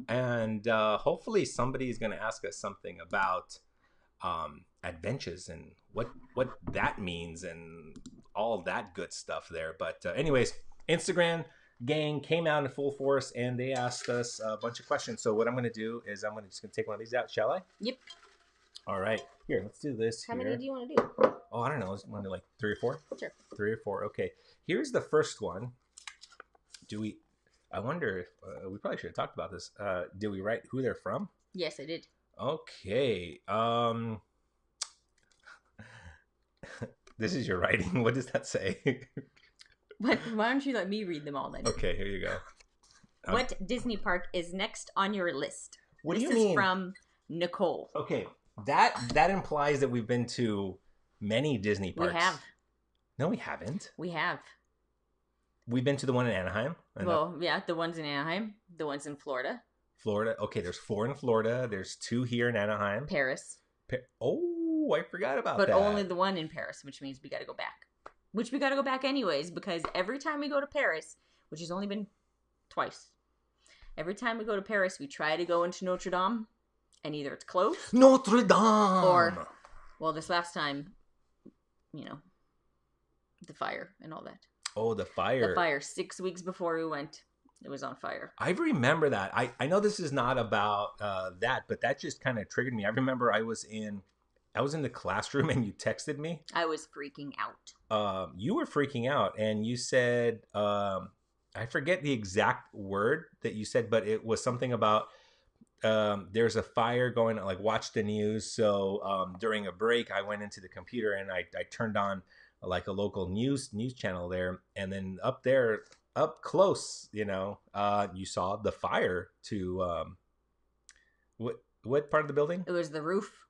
and hopefully somebody is gonna ask us something about Advenchas and what that means and all that good stuff there. But anyways, Instagram gang came out in full force and they asked us a bunch of questions. So what I'm going to do is I'm just going to take one of these out, shall I? Yep. All right. Here, let's do this. How here. many do you want to do? Oh, I don't know. Want to like 3 or 4? Sure. 3 or 4. Okay. Here's the first one. I wonder if we probably should have talked about this. Did we write who they're from? Yes, I did. Okay. This is your writing. What does that say? Why don't you let me read them all then? Okay, here you go. What Disney park is next on your list? What do you This mean? is from Nicole. Okay, that implies that we've been to many Disney parks. We have. No, we haven't. We have. We've been to the one in Anaheim. Well, yeah, the ones in Anaheim, the ones in Florida. Florida. Okay, there's 4 in Florida. There's 2 here in Anaheim. Paris. Oh, I forgot about but that. But only the one in Paris, which means we got to go back. Which we got to go back anyways, because every time we go to Paris, which has only been twice, every time we go to Paris, we try to go into Notre Dame, and either it's closed. Notre Dame! Or, well, this last time, the fire and all that. Oh, the fire. The fire. 6 weeks before we went, it was on fire. I remember that. I know this is not about that, but that just kind of triggered me. I remember I was in the classroom and you texted me. I was freaking out. You were freaking out and you said, I forget the exact word that you said, but it was something about there's a fire going on, like watch the news. So during a break, I went into the computer and I turned on like a local news channel there. And then up there, up close, you saw the fire to what part of the building? It was the roof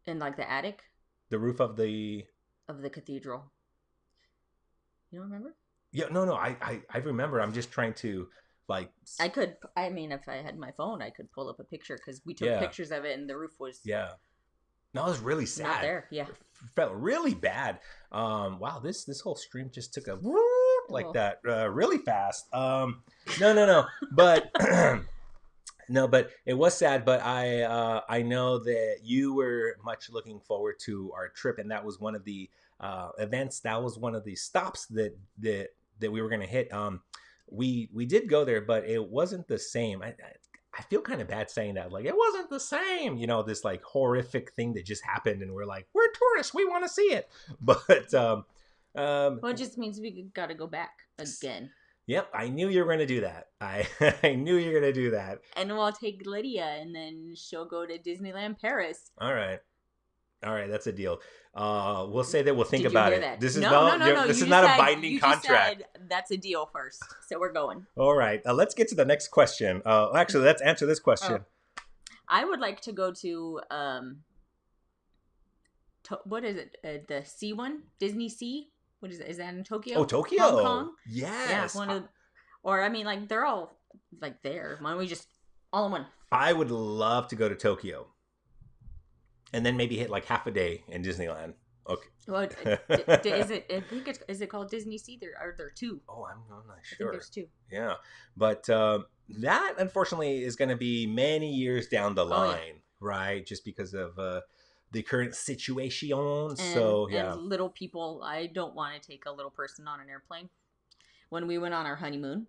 in like the attic. The roof of the cathedral. You don't remember? Yeah, no, I remember. I'm just trying to like. If I had my phone, I could pull up a picture because we took pictures of it and the roof was. Yeah. No, it was really sad. Not there, yeah. It felt really bad. Wow, this whole stream just took a whoop like that really fast. No, but no, but it was sad. But I know that you were much looking forward to our trip, and that was one of the events. That was one of the stops that we were going to hit. We did go there, but it wasn't the same. I feel kind of bad saying that. Like, it wasn't the same, this like horrific thing that just happened. And we're like, we're tourists. We want to see it. But, well, it just means we got to go back again. Yep. I knew you were going to do that. I knew you were going to do that. And we'll take Lydia and then she'll go to Disneyland Paris. All right. That's a deal. We'll say that we'll think about it. That? This is no. This is not a binding contract. Said that's a deal first, so we're going. All right, let's get to the next question. Actually, let's answer this question. I would like to go to what is it? The Sea one, Disney Sea. What is it? Is that in Tokyo? Oh, Tokyo. Hong Kong. Yes. Yeah, they're all like there. Why don't we just all in one? I would love to go to Tokyo. And then maybe hit like half a day in Disneyland. Okay. Well, is it called Disney Sea? Are there 2? Oh, I'm not sure. I think there's 2. Yeah, but that unfortunately is going to be many years down the line, right? Just because of the current situation. And little people, I don't want to take a little person on an airplane. When we went on our honeymoon.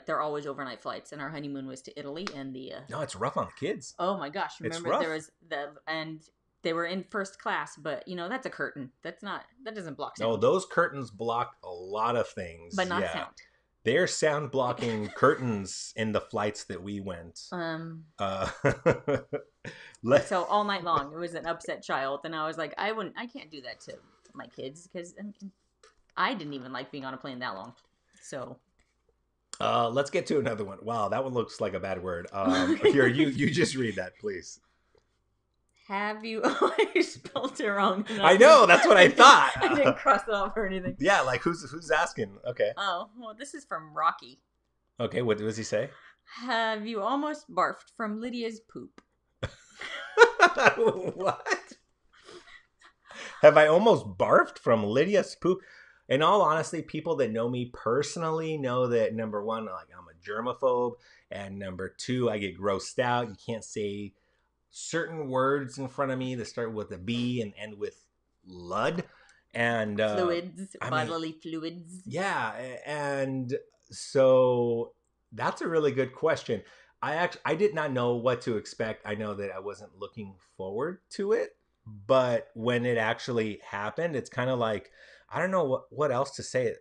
They're always overnight flights, and our honeymoon was to Italy, and no, it's rough on the kids. Oh my gosh! Remember there was and they were in first class, but that's a curtain. That doesn't block sound. No, those curtains block a lot of things, but not sound. They're sound blocking curtains in the flights that we went. So all night long, it was an upset child, and I was like, I can't do that to my kids because I didn't even like being on a plane that long. So Let's get to another one. Wow, that one looks like a bad word. Okay. Here, you just read that, please. have you always spelled it wrong? I know, that's what I thought. I didn't cross it off or anything. Yeah, like who's asking? Okay. Oh, well, this is from Rocky. Okay, what does he say? Have you almost barfed from Lydia's poop? What? Have I almost barfed from Lydia's poop? In all honesty, people that know me personally know that number one, like I'm a germaphobe, and number two, I get grossed out. You can't say certain words in front of me that start with a B and end with lud. And Fluids, I mean, bodily fluids. yeah, and so that's a really good question. I did not know what to expect. I know that I wasn't looking forward to it, but when it actually happened, it's kind of like I don't know what else to say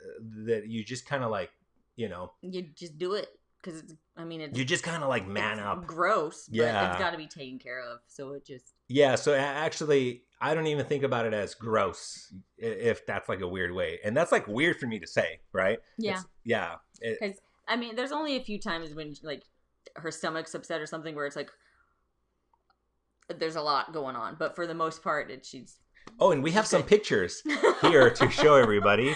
that you just kind of like, you know, You just do it because it's. I mean, it's you just kind of like man it's up. gross, but Yeah. it's got to be taken care of. So it just. Yeah, so actually, I don't even think about it as gross, if that's like a weird way, and that's like weird for me to say, right? Yeah. Yeah. Because I mean, there's only a few times when like her stomach's upset or something where it's like there's a lot going on, but for the most part, she's. Oh, and we have some good. pictures here to show everybody.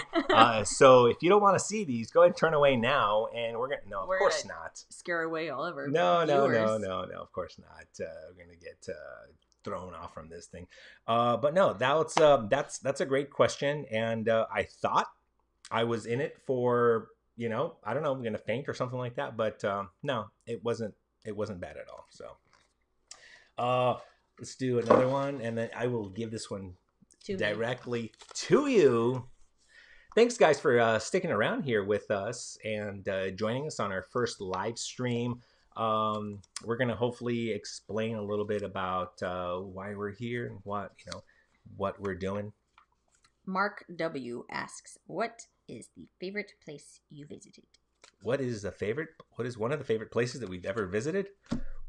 So if you don't want to see these, go ahead and turn away now, and we're gonna. No, of course gonna not. Scare away all of our No, viewers. of course not. We're gonna get thrown off from this thing. But no, that's a great question, and I thought I was in it for, you know, I don't know, I'm gonna faint or something like that, but no, it wasn't bad at all. So let's do another one, and then I will give this one directly to you. Thanks, guys, for sticking around here with us and joining us on our first live stream. We're going to hopefully explain a little bit about why we're here and what we're doing. Mark W. asks, what is the favorite place you visited? What is one of the favorite places that we've ever visited?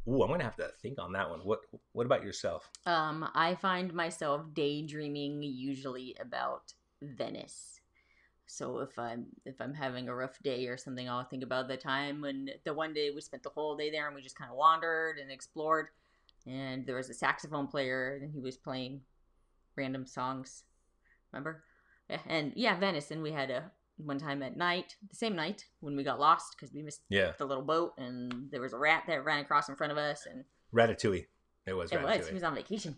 Ooh, I'm going to have to think on that one. What about yourself? I find myself daydreaming usually about Venice. So if I'm having a rough day or something, I'll think about the time when the one day we spent the whole day there and we just kind of wandered and explored. And there was a saxophone player and he was playing random songs. Remember? And yeah, Venice. And we had one time at night, the same night when we got lost because we missed the little boat and there was a rat that ran across in front of us. And Ratatouille. It was. He was on vacation.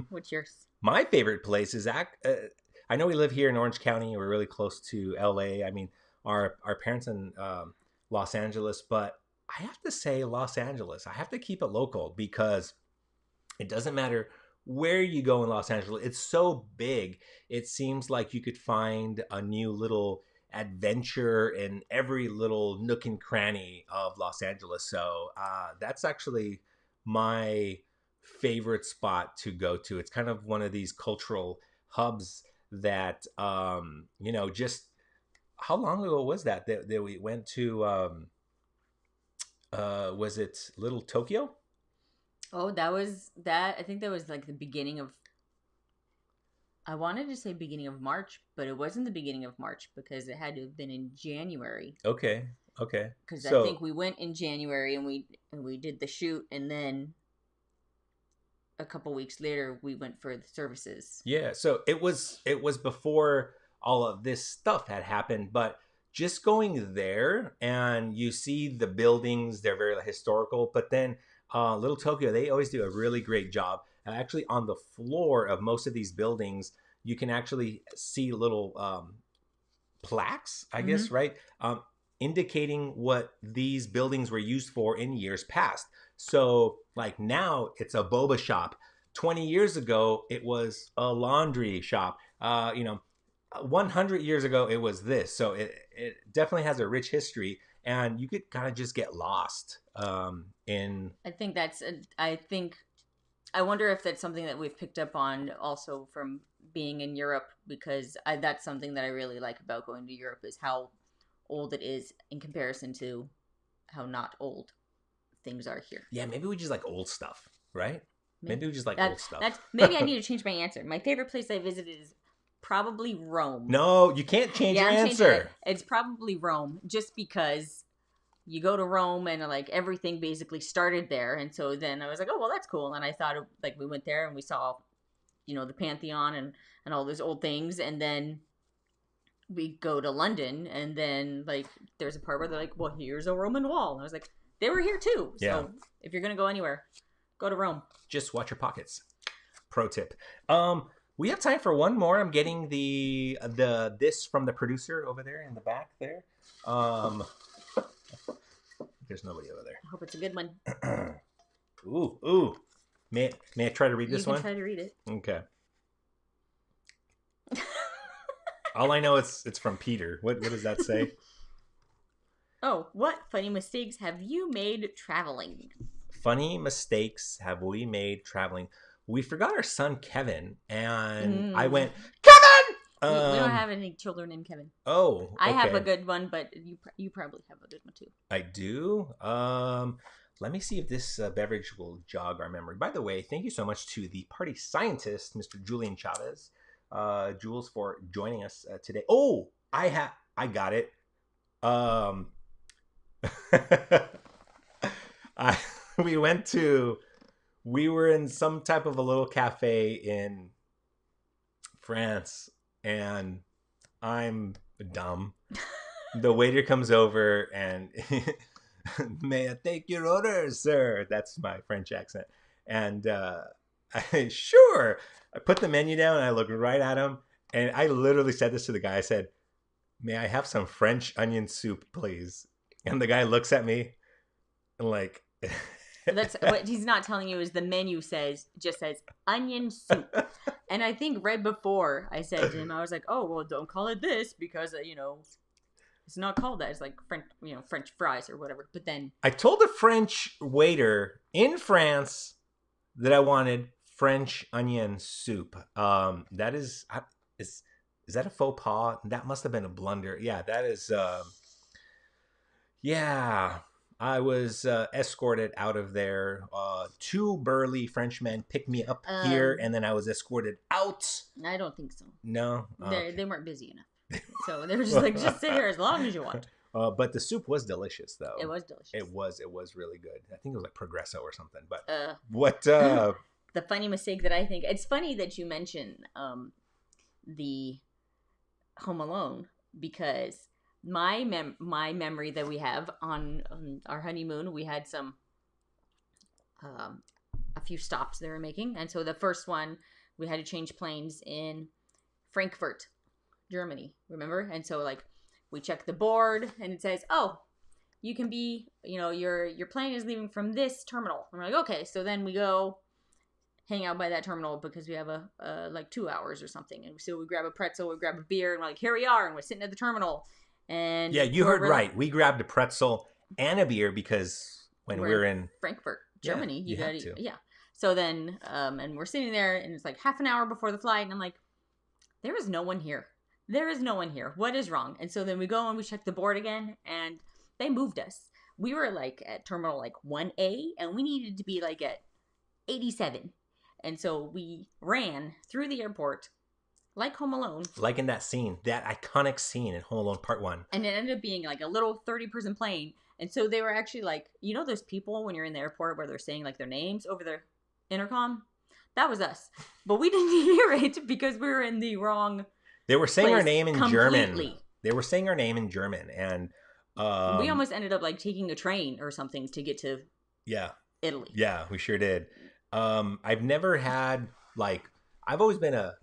What's yours? My favorite place is I know we live here in Orange County. We're really close to LA. I mean, our parents in Los Angeles, but I have to say Los Angeles. I have to keep it local because it doesn't matter where you go in Los Angeles. It's so big. It seems like you could find a new little adventure in every little nook and cranny of Los Angeles. So that's actually my favorite spot to go to. It's kind of one of these cultural hubs that just how long ago was that we went to was it Little Tokyo? Oh, I think that was like the beginning of, I wanted to say beginning of March, but it wasn't the beginning of March because it had to have been in January. Okay. Because I think we went in January and we did the shoot, and then a couple weeks later we went for the services. Yeah, so it was before all of this stuff had happened, but just going there and you see the buildings, they're very historical, but then Little Tokyo, they always do a really great job. Actually, on the floor of most of these buildings, you can actually see little plaques, I guess, right? Indicating what these buildings were used for in years past. So like now it's a boba shop. 20 years ago, it was a laundry shop. 100 years ago, it was this. So it definitely has a rich history, and you could kind of just get lost in. I wonder if that's something that we've picked up on also from being in Europe, because that's something that I really like about going to Europe is how old it is in comparison to how not old things are here. Yeah, maybe we just like old stuff, right? Maybe we just like old stuff. Maybe I need to change my answer. My favorite place I visited is probably Rome. No, you can't change your answer. It's probably Rome, just because you go to Rome and like everything basically started there. And so then I was like, oh, well, that's cool. And I thought like we went there and we saw, the Pantheon and all those old things. And then we go to London and then like there's a part where they're like, well, here's a Roman wall. And I was like, they were here too. So if you're going to go anywhere, go to Rome. Just watch your pockets. Pro tip. We have time for one more. I'm getting this from the producer over there in the back there. There's nobody over there. I hope it's a good one. Ooh. May I try to read this one? You can try to read it. Okay. All I know it's from Peter. What does that say? Oh, what funny mistakes have you made traveling? Funny mistakes have we made traveling? We forgot our son Kevin, and I went, Kevin! We don't have any children named Kevin. Oh, okay. I have a good one, but you probably have a good one too. I do. Let me see if this beverage will jog our memory. By the way, thank you so much to the party scientist, Mr. Julian Chavez, Jules, for joining us today. Oh, I got it. We were in some type of a little cafe in France, and I'm dumb. The waiter comes over and may I take your order, sir? That's my French accent. And sure. I put the menu down and I looked right at him, and I literally said this to the guy. I said, may I have some French onion soup, please? And the guy looks at me and like... That's what he's not telling you is the menu just says onion soup. And I think right before I said to him, I was like, oh, well, don't call it this because, it's not called that. It's like French fries or whatever. But then I told the French waiter in France that I wanted French onion soup. That is that a faux pas? That must have been a blunder. Yeah, that is, yeah. I was escorted out of there. Two burly Frenchmen picked me up here, and then I was escorted out. I don't think so. No? They weren't busy enough. So they were just like, just sit here as long as you want. But the soup was delicious, though. It was delicious. It was really good. I think it was like Progresso or something. But what... the funny mistake that I think... It's funny that you mention the Home Alone, because... My memory that we have on our honeymoon, we had a few stops they were making. And so the first one, we had to change planes in Frankfurt, Germany, remember? And so like we check the board and it says, oh, you can be, your plane is leaving from this terminal. And we're like, okay. So then we go hang out by that terminal because we have like 2 hours or something. And so we grab a pretzel, we grab a beer, and we're like, here we are. And we're sitting at the terminal. And yeah, you heard right. We grabbed a pretzel and a beer because when we're in Frankfurt, Germany, you got to. Yeah. So then, and we're sitting there, and it's like half an hour before the flight, and I'm like, there is no one here. There is no one here. What is wrong? And so then we go and we check the board again, and they moved us. We were like at terminal like 1A, and we needed to be like at 87. And so we ran through the airport. Like Home Alone. Like in that scene, that iconic scene in Home Alone Part 1. And it ended up being like a little 30-person plane. And so they were actually like, those people when you're in the airport where they're saying like their names over their intercom? That was us. But we didn't hear it because we were in the wrong They were saying our name in completely. German. They were saying our name in German. And we almost ended up like taking a train or something to get to Italy. Yeah, we sure did. I've never had like, I've always been a,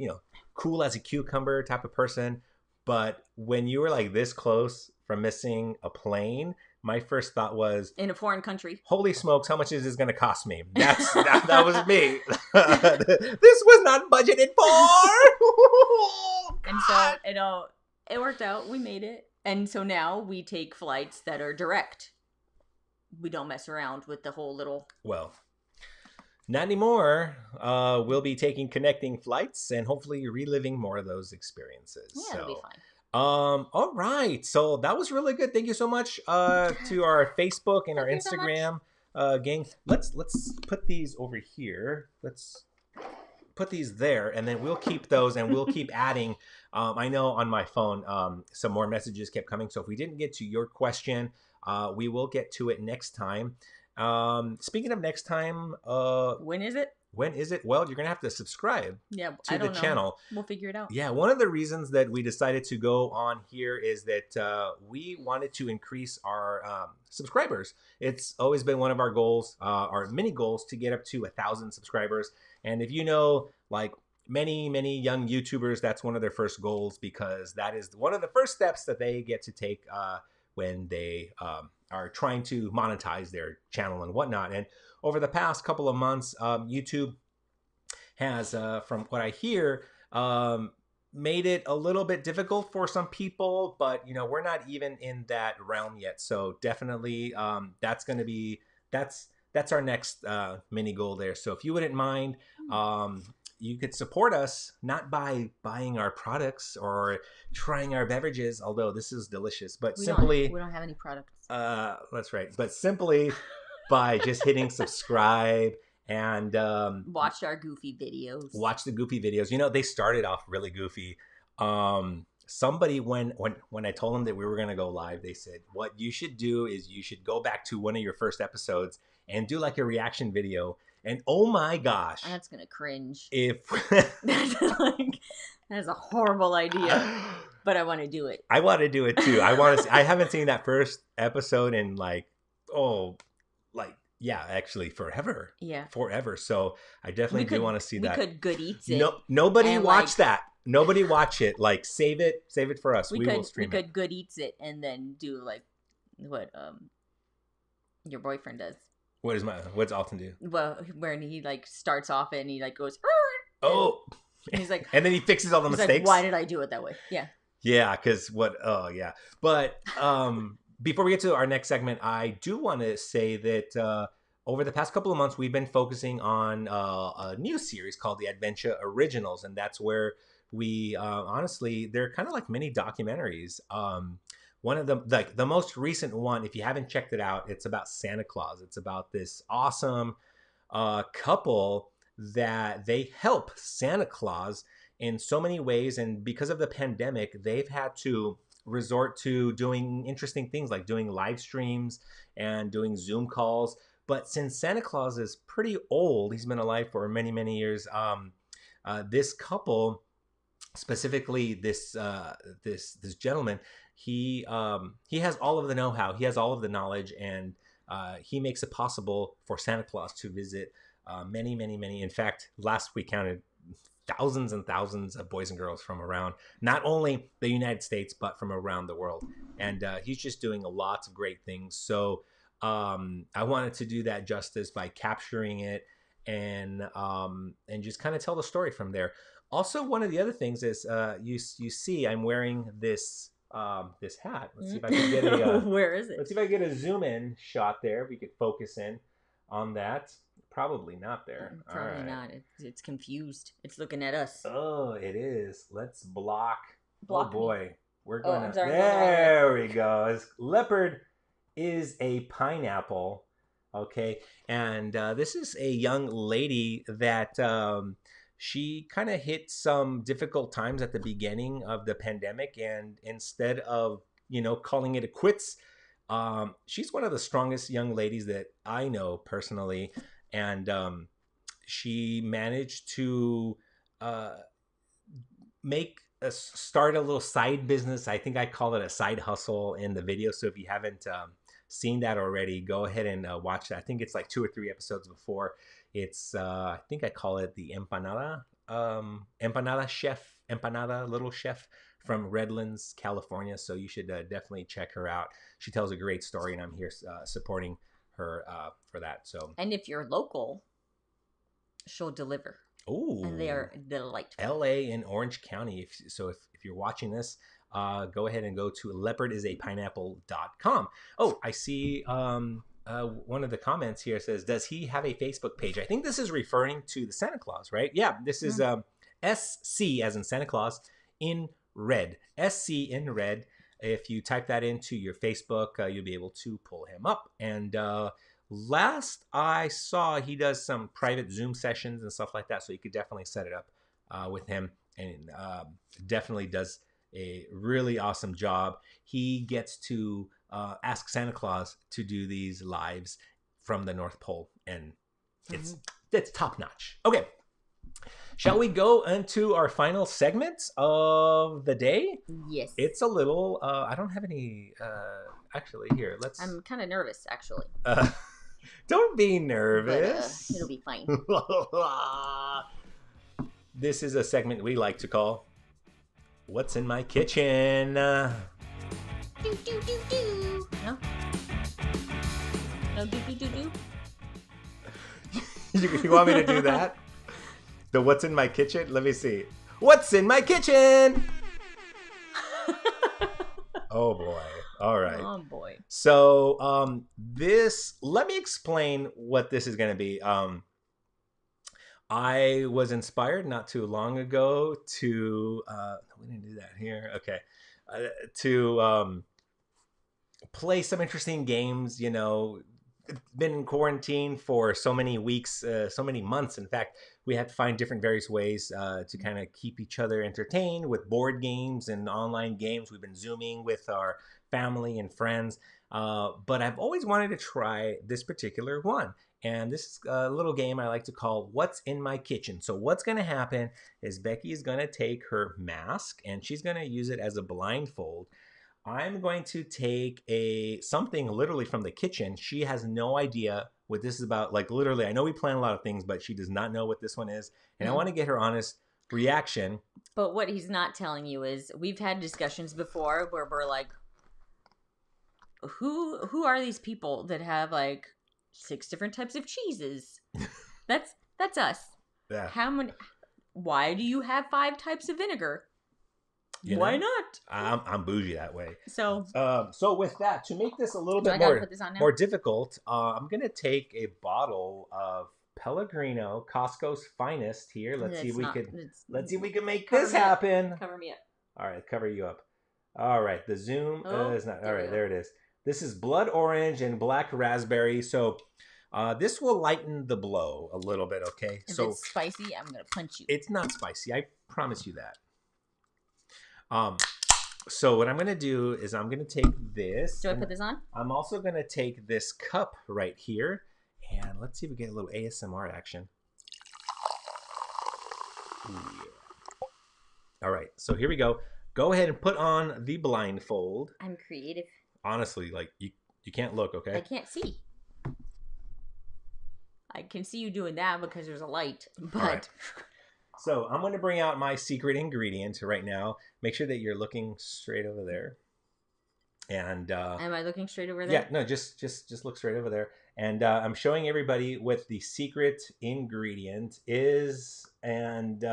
cool as a cucumber type of person, but when you were like this close from missing a plane, my first thought was in a foreign country. Holy smokes, how much is this going to cost me? That was me. This was not budgeted for. And so it worked out. We made it, and so now we take flights that are direct. We don't mess around with the whole little. Well. Not anymore. We'll be taking connecting flights and hopefully reliving more of those experiences. Yeah, it'll be fine. All right. So that was really good. Thank you so much to our Facebook and our Instagram. gang, let's put these over here. Let's put these there, and then we'll keep those, and we'll keep adding. I know on my phone, some more messages kept coming. So if we didn't get to your question, we will get to it next time. Speaking of next time, When is it? when is it? Well, you're gonna have to subscribe Yeah, to I the don't know. channel. We'll figure it out. Yeah, one of the reasons that we decided to go on here is that we wanted to increase our subscribers. It's always been one of our goals, our mini goals, to get up to 1,000 subscribers. And if you know, like many young YouTubers, that's one of their first goals, because that is one of the first steps that they get to take when they are trying to monetize their channel and whatnot. And over the past couple of months, YouTube has, from what I hear, made it a little bit difficult for some people, but we're not even in that realm yet. So definitely, that's going to be that's our next mini goal there. So if you wouldn't mind, you could support us not by buying our products or trying our beverages, although this is delicious, but We simply don't have any products. that's right, but simply by just hitting subscribe and Watch our goofy videos. watch the goofy videos. They started off really goofy. Somebody, when I told them that we were going to go live, they said, what you should do is you should go back to one of your first episodes and do like a reaction video. And oh my gosh, That's gonna cringe. if That's a horrible idea, but I want to do it. I want to do it too. I haven't seen that first episode in actually forever. Yeah. Forever. So I definitely do want to see that. We could good eats it. No, nobody and, watch that. Nobody watch it. Like, save it for us. We will stream it. We could good eats it and then do like what your boyfriend does. What's Alton do? Well, when he like starts off and he like goes, Oh, and he's like, and then he fixes all the mistakes. Like, why did I do it that way? Yeah. Yeah, because oh yeah. But before we get to our next segment, I do want to say that over the past couple of months, we've been focusing on a new series called the Advencha Originals, and that's where we honestly, they're kind of like mini documentaries. One of them, like the most recent one, if you haven't checked it out, it's about Santa Claus. It's about this awesome couple that they help Santa Claus in so many ways. And because of the pandemic, they've had to resort to doing interesting things like doing live streams and doing Zoom calls. But since Santa Claus is pretty old, he's been alive for many years, this couple, specifically this gentleman, he has all of the know-how, he has all of the knowledge, and he makes it possible for Santa Claus to visit many. In fact, last we counted thousands and thousands of boys and girls from around not only the United States but from around the world, and he's just doing lots of great things. So I wanted to do that justice by capturing it and just kind of tell the story from there. Also, one of the other things is you see I'm wearing this hat. Let's see if I can get a where is it? Let's see if I get a zoom in shot there. We could focus in on that. Probably not there. Probably not. It's confused. It's looking at us. Oh, it is. Let's block. Block oh boy, me. we're going. I'm sorry, there we go. Leopard is a pineapple. Okay, and this is a young lady that she kind of hit some difficult times at the beginning of the pandemic, and instead of calling it a quits, she's one of the strongest young ladies that I know personally, and she managed to start a little side business. I think I call it a side hustle in the video. So if you haven't seen that already, go ahead and watch that. I think it's like 2 or 3 episodes before. It's I think I call it the empanada little chef from Redlands, California. So you should definitely check her out. She tells a great story, and I'm here supporting her for that. So, and if you're local, she'll deliver. Oh, and they are delightful. LA and Orange County. If you're watching this, go ahead and go to leopardisapineapple.com. Oh, I see one of the comments here says, does he have a Facebook page? I think this is referring to the Santa Claus, right? Yeah, this is SC as in Santa Claus in red. SC in red. If you type that into your Facebook, you'll be able to pull him up. And last I saw, he does some private Zoom sessions and stuff like that. So you could definitely set it up with him, and definitely does a really awesome job. He gets to ask Santa Claus to do these lives from the North Pole, and it's top notch. Okay. Shall we go into our final segment of the day? Yes. It's a little, I don't have any, actually, here, let's... I'm kind of nervous, actually. Don't be But nervous. it'll be fine. This is a segment we like to call What's in My Kitchen? Do, do, do, do. No? No, do, do, do, do? You want me to do that? The What's in My Kitchen? Let me see. What's in my kitchen? Oh boy. All right. Oh boy. So let me explain what this is going to be. I was inspired not too long ago to we didn't do that here. Okay. To play some interesting games, been in quarantine for so many weeks, so many months. In fact, we had to find different various ways to kind of keep each other entertained with board games and online games. We've been Zooming with our family and friends. But I've always wanted to try this particular one. And this is a little game I like to call What's in My Kitchen. So what's going to happen is Becky is going to take her mask and she's going to use it as a blindfold. I'm going to take something literally from the kitchen. She has no idea what this is about. Like literally, I know we plan a lot of things, but she does not know what this one is. And I want to get her honest reaction. But what he's not telling you is we've had discussions before where we're like, who are these people that have like 6 different types of cheeses? That's us. Yeah. Why do you have 5 types of vinegar? Why not? I'm bougie that way. So with that, to make this a little bit more difficult, I'm gonna take a bottle of Pellegrino, Costco's finest here. Let's see if we can make this happen. Cover me up. All right, cover you up. All right, the zoom is not. All right, there it is. This is blood orange and black raspberry. So this will lighten the blow a little bit. Okay. If it's spicy, I'm gonna punch you. It's not spicy. I promise you that. So what I'm going to do is I'm going to take this. Do I put this on? I'm also going to take this cup right here. And let's see if we get a little ASMR action. Ooh, yeah. All right. So here we go. Go ahead and put on the blindfold. I'm creative. Honestly, like you can't look, okay? I can't see. I can see you doing that because there's a light. But... Right. So I'm going to bring out my secret ingredient right now. Make sure that you're looking straight over there. And am I looking straight over there? Yeah, no, just look straight over there. And I'm showing everybody what the secret ingredient is, and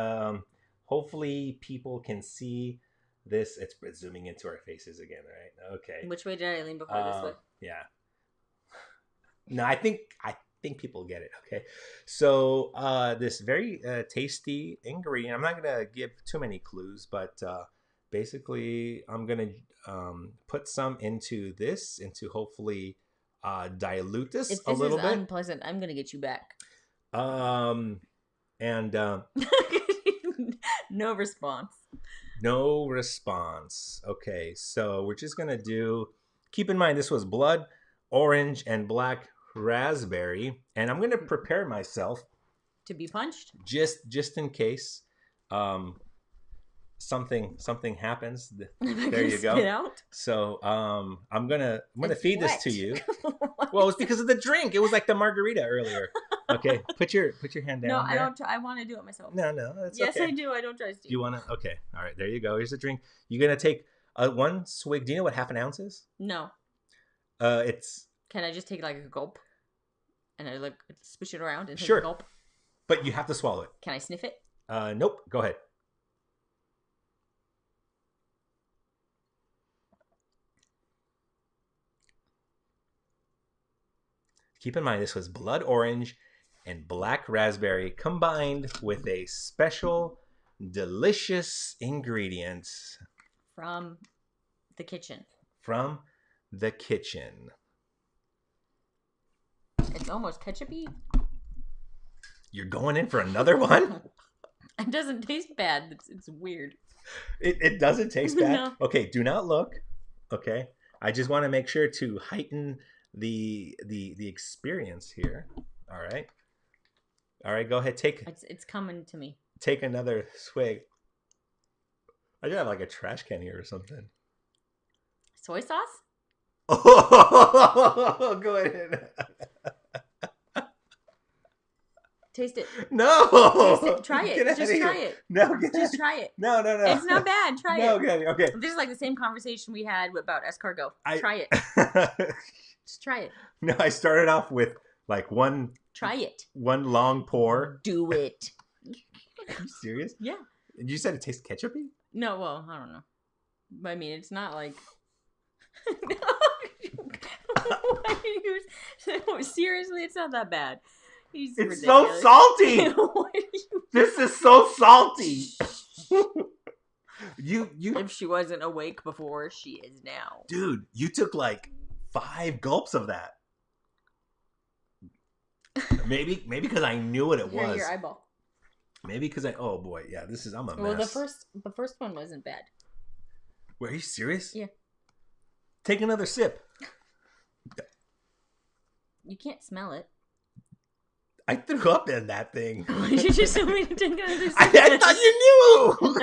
hopefully people can see this. It's zooming into our faces again, right? Okay. Which way did I lean before this way? Yeah. No, I think people get it. Okay, so this very tasty ingredient, I'm not gonna give too many clues, but basically I'm gonna put some into hopefully dilute this a little bit. If this is unpleasant, I'm gonna get you back. And no response. Okay, so we're just gonna keep in mind this was blood orange and black raspberry, and I'm going to prepare myself to be punched just in case something happens. There you go. Out? So I'm gonna feed this to you. Well, it's because of the drink. It was like the margarita earlier. Okay, put your hand down. No, I don't. I want to do it myself. No, that's yes, okay. I do. I don't trust you. You want to? Okay, all right. There you go. Here's a drink. You're gonna take one swig. Do you know what half an ounce is? No. It's. Can I just take like a gulp? And I like swish it around and take sure. a gulp? But you have to swallow it. Can I sniff it? Nope. Go ahead. Keep in mind, this was blood orange and black raspberry combined with a special, delicious ingredient. From the kitchen. It's almost ketchupy. You're going in for another one? It doesn't taste bad. It's weird. It doesn't taste bad? No. Okay, do not look. Okay. I just want to make sure to heighten the experience here. All right. All right, go ahead. It's coming to me. Take another swig. I should have like a trash can here or something. Soy sauce? Oh, go ahead. Taste it. No. Taste it. Try it. Just try it. No, just try it. No. It's not bad. Try No, it. okay. This is like the same conversation we had about escargot. Try it. Just try it. No, I started off with like one. Try it. One long pour. Do it. Are you serious? Yeah. You said it tastes ketchupy? No, well, I don't know. But I mean, it's not like. No, seriously, it's not that bad. It's ridiculous. So salty. This is so salty. you. If she wasn't awake before, she is now. Dude, you took like 5 gulps of that. Maybe because I knew what it was. Your eyeball. Maybe because oh boy, yeah, I'm a mess. Well, the first one wasn't bad. Wait, are you serious? Yeah. Take another sip. You can't smell it. I threw up in that thing. Why'd you just tell me to take another sip? I thought you knew.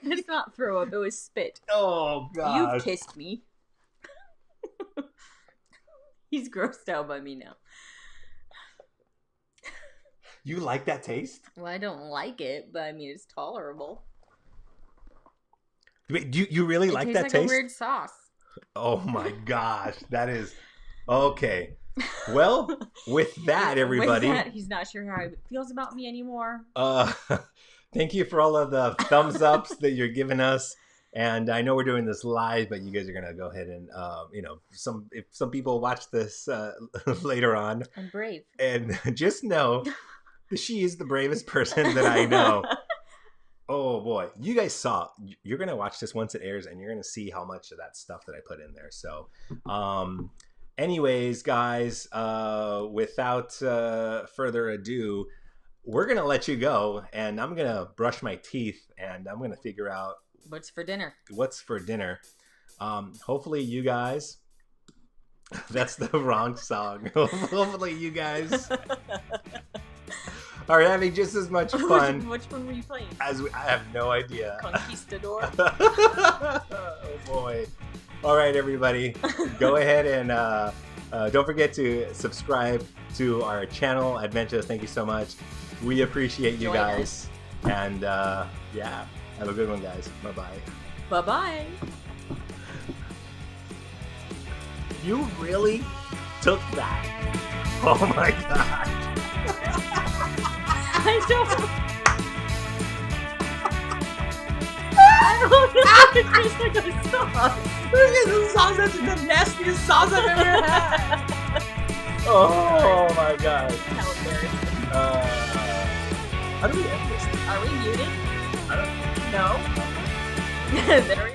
That's not throw up. It was spit. Oh god. You've kissed me. He's grossed out by me now. You like that taste? Well, I don't like it, but I mean it's tolerable. Wait, do you really like that taste? taste? A weird sauce. Oh my gosh, that is okay. Well, with that, everybody, with that, he's not sure how he feels about me anymore. Thank you for all of the thumbs ups that you're giving us. And I know we're doing this live, but you guys are gonna go ahead and if some people watch this later on. I'm brave. And just know that she is the bravest person that I know. Oh boy, you guys saw. You're gonna watch this once it airs, and you're gonna see how much of that stuff that I put in there. So, anyways, guys, without further ado, we're gonna let you go, and I'm gonna brush my teeth, and I'm gonna figure out what's for dinner. Hopefully, you guys. That's the wrong song. Hopefully, you guys are having just as much fun. Which one were you playing? I have no idea. Conquistador. Oh boy! All right, everybody, go ahead and don't forget to subscribe to our channel, Advenchas. Thank you so much. We appreciate you guys, and yeah, have a good one, guys. Bye bye. Bye bye. You really took that? Oh my god! I don't know. It tastes like a sauce. This is a sauce. That's the nastiest sauce I've ever had. Oh my god. How embarrassing. How do we end this? Are we muted? I don't know. No. There we